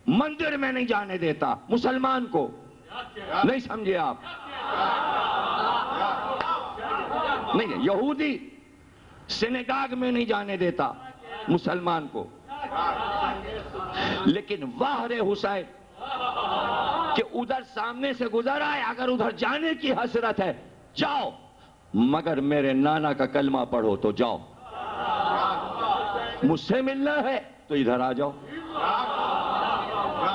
مندر میں نہیں جانے دیتا مسلمان کو. نہیں سمجھے آپ؟ نہیں, یہودی سینگاگ میں نہیں جانے دیتا مسلمان کو. لیکن واہ رے حسین کہ ادھر سامنے سے گزر آئے, اگر ادھر جانے کی حسرت ہے جاؤ, مگر میرے نانا کا کلمہ پڑھو تو جاؤ. مجھ سے ملنا ہے تو ادھر آ جاؤ,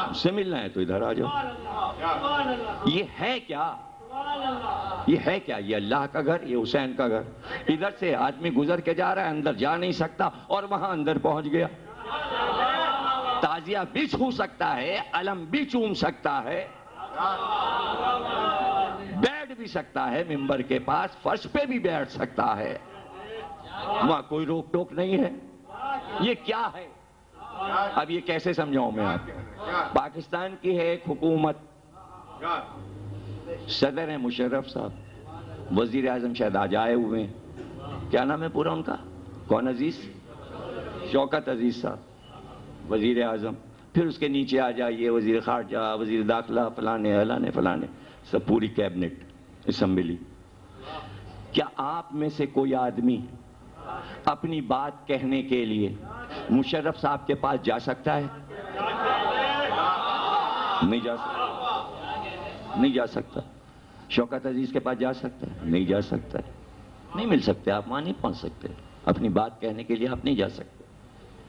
مجھ سے ملنا ہے تو ادھر آ جاؤ. یہ ہے کیا؟ یہ ہے کیا؟ یہ اللہ کا گھر, یہ حسین کا گھر. ادھر سے آدمی گزر کے جا رہا ہے, اندر جا نہیں سکتا, اور وہاں اندر پہنچ گیا. تعزیہ بھی چھو سکتا ہے, علم بھی چوم سکتا ہے, بیٹھ بھی سکتا ہے ممبر کے پاس, فرش پہ بھی بیٹھ سکتا ہے, وہاں کوئی روک ٹوک نہیں ہے. یہ کیا ہے؟ اب یہ کیسے سمجھاؤں میں آپ؟ پاکستان کی ہے ایک حکومت, صدر ہیں مشرف صاحب, وزیر اعظم شاید آج آئے ہوئے ہیں, کیا نام ہے پورا ان کا؟ کون عزیز؟ شوکت عزیز صاحب وزیر اعظم. پھر اس کے نیچے آ جائیے وزیر خارجہ, وزیر داخلہ, فلانے, سب پوری کیبنٹ اسمبلی. کیا آپ میں سے کوئی آدمی اپنی بات کہنے کے لیے مشرف صاحب کے پاس جا سکتا ہے؟ نہیں جا سکتا. نہیں جا سکتا. شوکت عزیز کے پاس جا سکتا ہے؟ نہیں جا سکتا ہے. نہیں مل سکتے, آپ وہاں نہیں پہنچ سکتے. اپنی بات کہنے کے لیے آپ نہیں جا سکتے.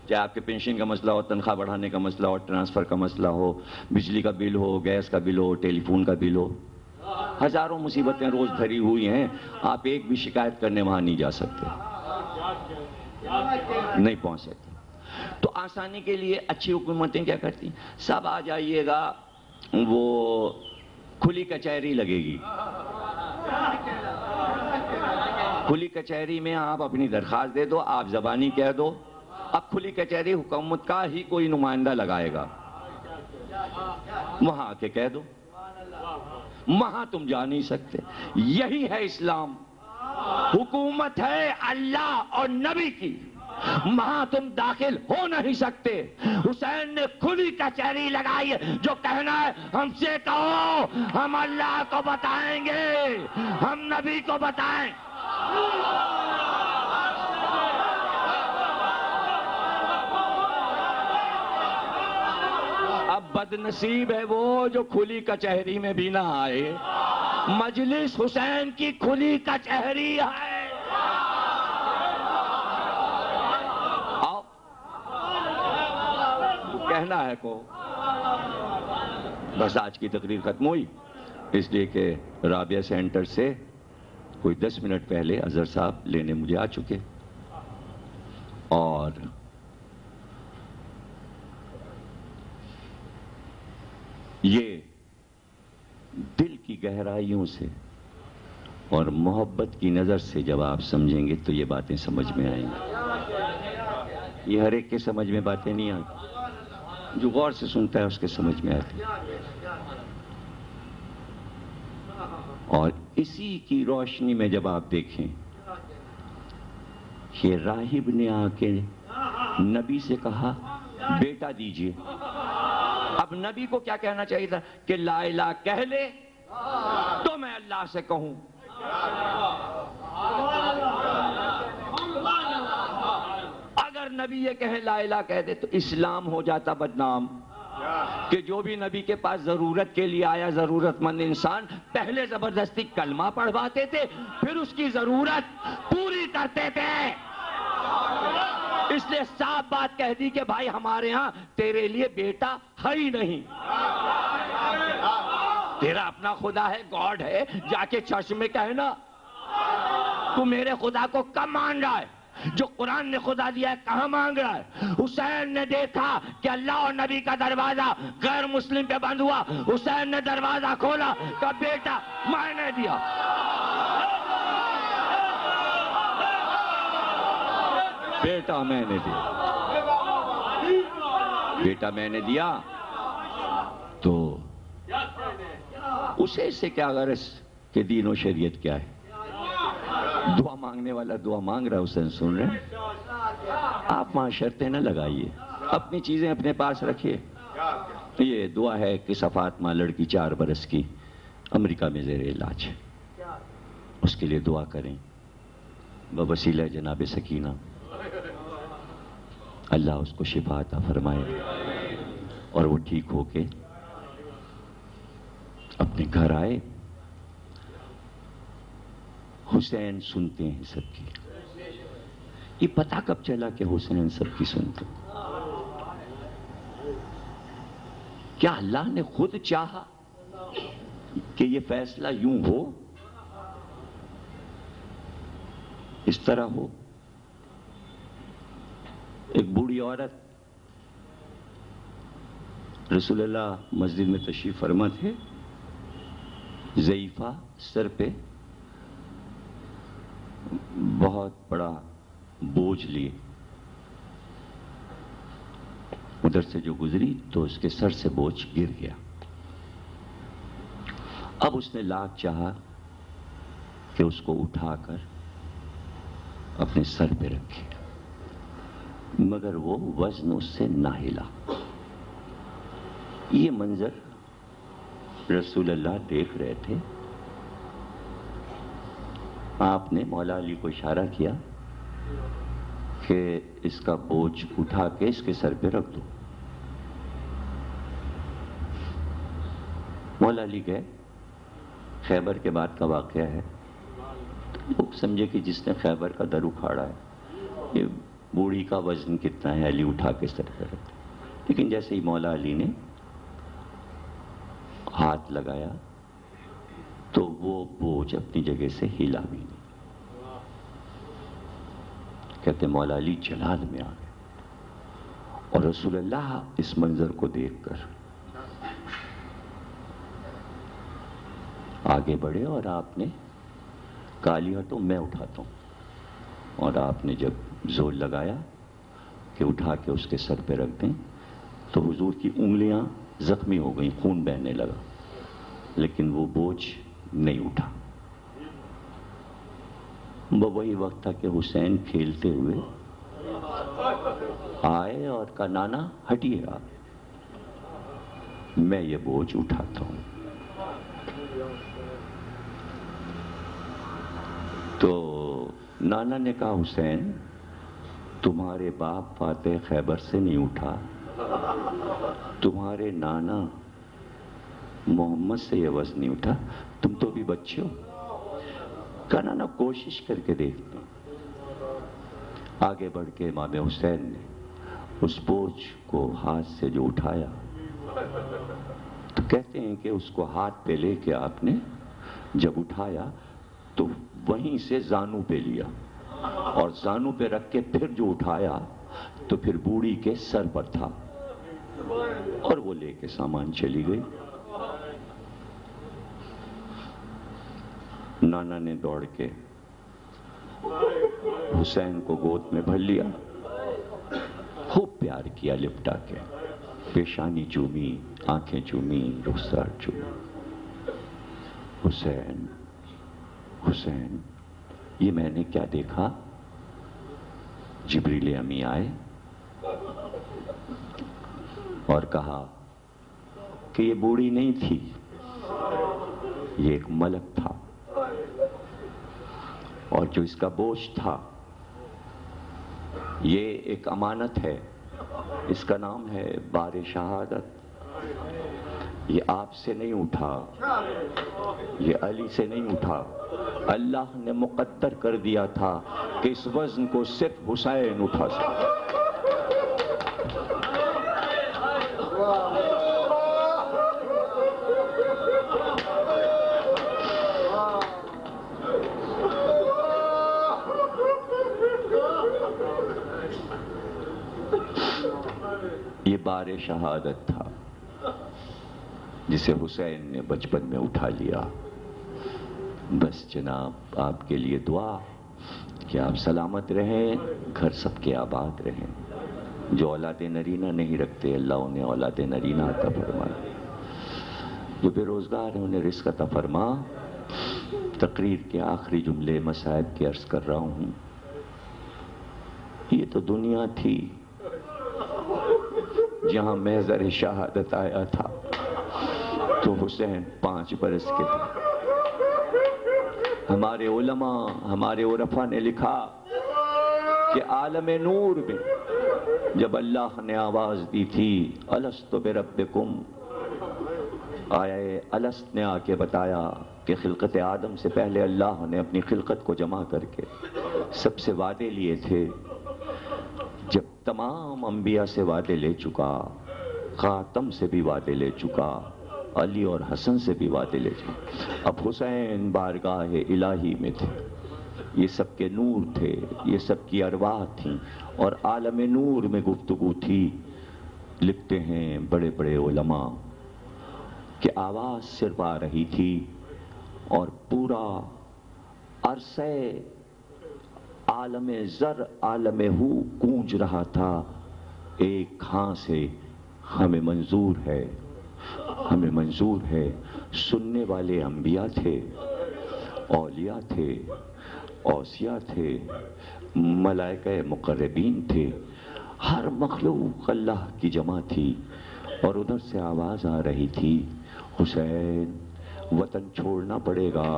چاہے آپ کے پینشن کا مسئلہ ہو, تنخواہ بڑھانے کا مسئلہ ہو, ٹرانسفر کا مسئلہ ہو, بجلی کا بل ہو, گیس کا بل ہو, ٹیلی فون کا بل ہو, ہزاروں مصیبتیں روز بھری ہوئی ہیں. آپ ایک بھی شکایت کرنے وہاں نہیں جا سکتے, نہیں پہنچ سکتے. تو آسانی کے لیے اچھی حکومتیں کیا کرتی ہیں؟ سب آ جائیے گا, وہ کھلی کچہری لگے گی. کھلی کچہری میں آپ اپنی درخواست دے دو, آپ زبانی کہہ دو. اب کھلی کچہری حکومت کا ہی کوئی نمائندہ لگائے گا, وہاں آ کے کہہ دو. وہاں تم جا نہیں سکتے. یہی ہے اسلام. حکومت ہے اللہ اور نبی کی, وہاں تم داخل ہو نہیں سکتے. حسین نے کھلی کچہری لگائی, جو کہنا ہے ہم سے کہو, ہم اللہ کو بتائیں گے, ہم نبی کو بتائیں. اب بد نصیب ہے وہ جو کھلی کچہری میں بھی نہ آئے. مجلس حسین کی کھلی کچہری ہے. آؤ, کہنا ہے کو. بس آج کی تقریر ختم ہوئی, اس لیے کہ رابعہ سینٹر سے کوئی 10 منٹ پہلے اظہر صاحب لینے مجھے آ چکے, اور یہ دل کی گہرائیوں سے اور محبت کی نظر سے جب آپ سمجھیں گے تو یہ باتیں سمجھ میں آئیں گی. یہ ہر ایک کے سمجھ میں باتیں نہیں آتی, جو غور سے سنتا ہے اس کے سمجھ میں آتی. اور اسی کی روشنی میں جب آپ دیکھیں کہ راہب نے آ کے نبی سے کہا بیٹا دیجئے. اب نبی کو کیا کہنا چاہیے تھا کہ لا الہ کہہ لے تو میں اللہ سے کہوں. اگر نبی یہ کہے لا الہ کہہ دے تو اسلام ہو جاتا بدنام, کہ جو بھی نبی کے پاس ضرورت کے لیے آیا, ضرورت مند انسان, پہلے زبردستی کلمہ پڑھواتے تھے, پھر اس کی ضرورت پوری کرتے تھے. اس نے صاف بات کہہ دی کہ بھائی ہمارے ہاں تیرے لیے بیٹا ہے ہی نہیں، تیرا اپنا خدا ہے، گاڈ ہے، جا کے چرچ میں کہنا تو میرے خدا کو کم مان رہا ہے، جو قرآن نے خدا دیا ہے کہاں مانگ رہا ہے؟ حسین نے دیکھا کہ اللہ اور نبی کا دروازہ غیر مسلم پہ بند ہوا، حسین نے دروازہ کھولا کہ بیٹا میں نے دیا، بیٹا میں نے دیا، بیٹا میں نے دیا۔ تو اسے سے کیا غرض کہ دین و شریعت کیا ہے؟ دعا مانگنے والا دعا مانگ رہا ہے، حسین سن رہے ہیں؟ آپ وہاں شرطیں نہ لگائیے، اپنی چیزیں اپنے پاس رکھیے۔ یہ دعا ہے کہ فاطمہ لڑکی 4 برس کی امریکہ میں زیر علاج ہے، اس کے لیے دعا کریں بوسیلہ جناب سکینہ، اللہ اس کو شفا عطا فرمائے اور وہ ٹھیک ہو کے اپنے گھر آئے۔ حسین سنتے ہیں سب کی، یہ پتہ کب چلا کہ حسین سب کی سنتے؟ کیا اللہ نے خود چاہا کہ یہ فیصلہ یوں ہو، اس طرح ہو؟ ایک بوڑھی عورت رسول اللہ مسجد میں تشریف فرما تھے، ضعیفہ، سر پہ بہت بڑا بوجھ لیے، ادھر سے جو گزری تو اس کے سر سے بوجھ گر گیا۔ اب اس نے لاکھ چاہا کہ اس کو اٹھا کر اپنے سر پہ رکھے، مگر وہ وزن اس سے نہ ہلا۔ یہ منظر رسول اللہ دیکھ رہے تھے، آپ نے مولا علی کو اشارہ کیا کہ اس کا بوجھ اٹھا کے اس کے سر پہ رکھ دو۔ مولا علی گئے، خیبر کے بعد کا واقعہ ہے، لوگ سمجھے کہ جس نے خیبر کا در اکھاڑا ہے، یہ بوڑھی کا وزن کتنا ہے، علی اٹھا کے سر پہ رکھ دے۔ لیکن جیسے ہی مولا علی نے ہاتھ لگایا تو وہ بوجھ اپنی جگہ سے ہلا بھی نہیں۔ کہتے مولا علی جلال میں آ گئے، اور رسول اللہ اس منظر کو دیکھ کر آگے بڑھے اور آپ نے کہا علی ہٹو میں اٹھاتا ہوں، اور آپ نے جب زور لگایا کہ اٹھا کے اس کے سر پہ رکھ دیں تو حضور کی انگلیاں زخمی ہو گئیں، خون بہنے لگا، لیکن وہ بوجھ نہیں اٹھا۔ وہ وہی وقت تھا کہ حسین کھیلتے ہوئے آئے اور کہا نانا ہٹیے آپ، میں یہ بوجھ اٹھاتا ہوں۔ تو نانا نے کہا حسین تمہارے باپ فاتح خیبر سے نہیں اٹھا، تمہارے نانا محمد سے یہ وزن نہیں اٹھا، تم تو بھی بچے ہو۔ کہا نانا کوشش کر کے دیکھتے۔ آگے بڑھ کے امام حسین نے اس بوجھ کو ہاتھ سے جو اٹھایا تو کہتے ہیں کہ اس کو ہاتھ پہ لے کے آپ نے جب اٹھایا تو وہیں سے زانو پہ لیا، اور زانو پہ رکھ کے پھر جو اٹھایا تو پھر بوڑھی کے سر پر تھا، اور وہ لے کے سامان چلی گئی۔ نانا نے دوڑ کے حسین کو گود میں بھر لیا، خوب پیار کیا، لپٹا کے پیشانی چومی، آنکھیں چومی، رخسار چومی۔ حسین حسین یہ میں نے کیا دیکھا؟ جبریل امی آئے اور کہا کہ یہ بوڑھی نہیں تھی، یہ ایک ملک تھا، اور جو اس کا بوجھ تھا یہ ایک امانت ہے، اس کا نام ہے بار شہادت۔ یہ آپ سے نہیں اٹھا، یہ علی سے نہیں اٹھا، اللہ نے مقدر کر دیا تھا کہ اس وزن کو صرف حسین اٹھا سکتا۔ یہ بار شہادت تھا جسے حسین نے بچپن میں اٹھا لیا۔ بس جناب آپ کے لیے دعا کہ آپ سلامت رہیں، گھر سب کے آباد رہیں۔ جو اولاد نرینہ نہیں رکھتے اللہ انہیں اولاد نرینہ عطا فرمائے، جو بے روزگار ہیں انہیں رزق عطا فرما۔ تقریر کے آخری جملے مصائب کے عرض کر رہا ہوں۔ یہ تو دنیا تھی جہاں محضر شہادت آیا تھا تو حسین 5 برس کے تھے۔ ہمارے علماء، ہمارے عرفاء نے لکھا کہ عالم نور میں جب اللہ نے آواز دی تھی الست بربکم، آیا الست نے آ کے بتایا کہ خلقت آدم سے پہلے اللہ نے اپنی خلقت کو جمع کر کے سب سے وعدے لیے تھے۔ جب تمام انبیاء سے وعدے لے چکا، خاتم سے بھی وعدے لے چکا، علی اور حسن سے بھی وعدے لے چکا، اب حسین بارگاہ الہی میں تھے۔ یہ سب کے نور تھے، یہ سب کی ارواح تھیں اور عالم نور میں گفتگو تھی۔ لکھتے ہیں بڑے بڑے علماء کہ آواز صرف آ رہی تھی اور پورا عرصے عالم زر عالم ہو گونج رہا تھا ایک ہاں سے ہمیں منظور ہے، ہمیں منظور ہے۔ سننے والے انبیاء تھے، اولیاء تھے، اوصیاء تھے، ملائکہ مقربین تھے، ہر مخلوق اللہ کی جمع تھی اور ادھر سے آواز آ رہی تھی حسین وطن چھوڑنا پڑے گا،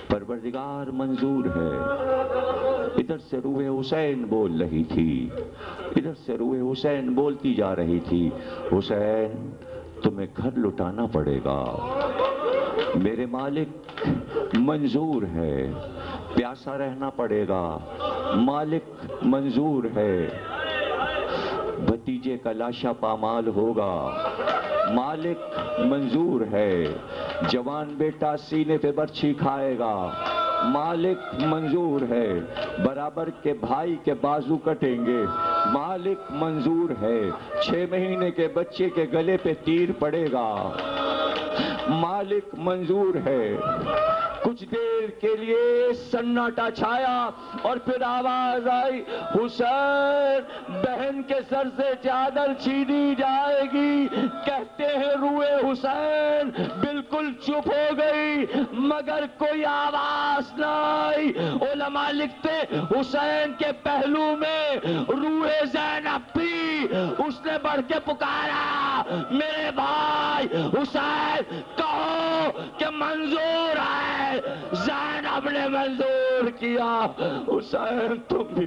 پروردگار منظور ہے۔ ادھر سے روح حسین بول رہی تھی، ادھر سے روح حسین بولتی جا رہی تھی حسین تمہیں گھر لٹانا پڑے گا، میرے مالک منظور ہے، پیاسا رہنا پڑے گا، مالک منظور ہے، بھتیجے کا لاشا پامال ہوگا، مالک منظور ہے، جوان بیٹا سینے پہ برچھی کھائے گا، مالک منظور ہے، برابر کے بھائی کے بازو کٹیں گے، مالک منظور ہے، 6 مہینے کے بچے کے گلے پہ تیر پڑے گا، مالک منظور ہے۔ کچھ دیر کے لیے سناٹا چھایا اور پھر آواز آئی حسین بہن کے سر سے چادر چھینی جائے گی، کہتے ہیں روح حسین بالکل چپ ہو گئی مگر کوئی آواز نہ آئی۔ علماء لکھتے حسین کے پہلو میں روح زینب تھی، اس نے بڑھ کے پکارا میرے بھائی حسین کہو کہ منظور ہے، زینب نے منظور کیا، حسین تم بھی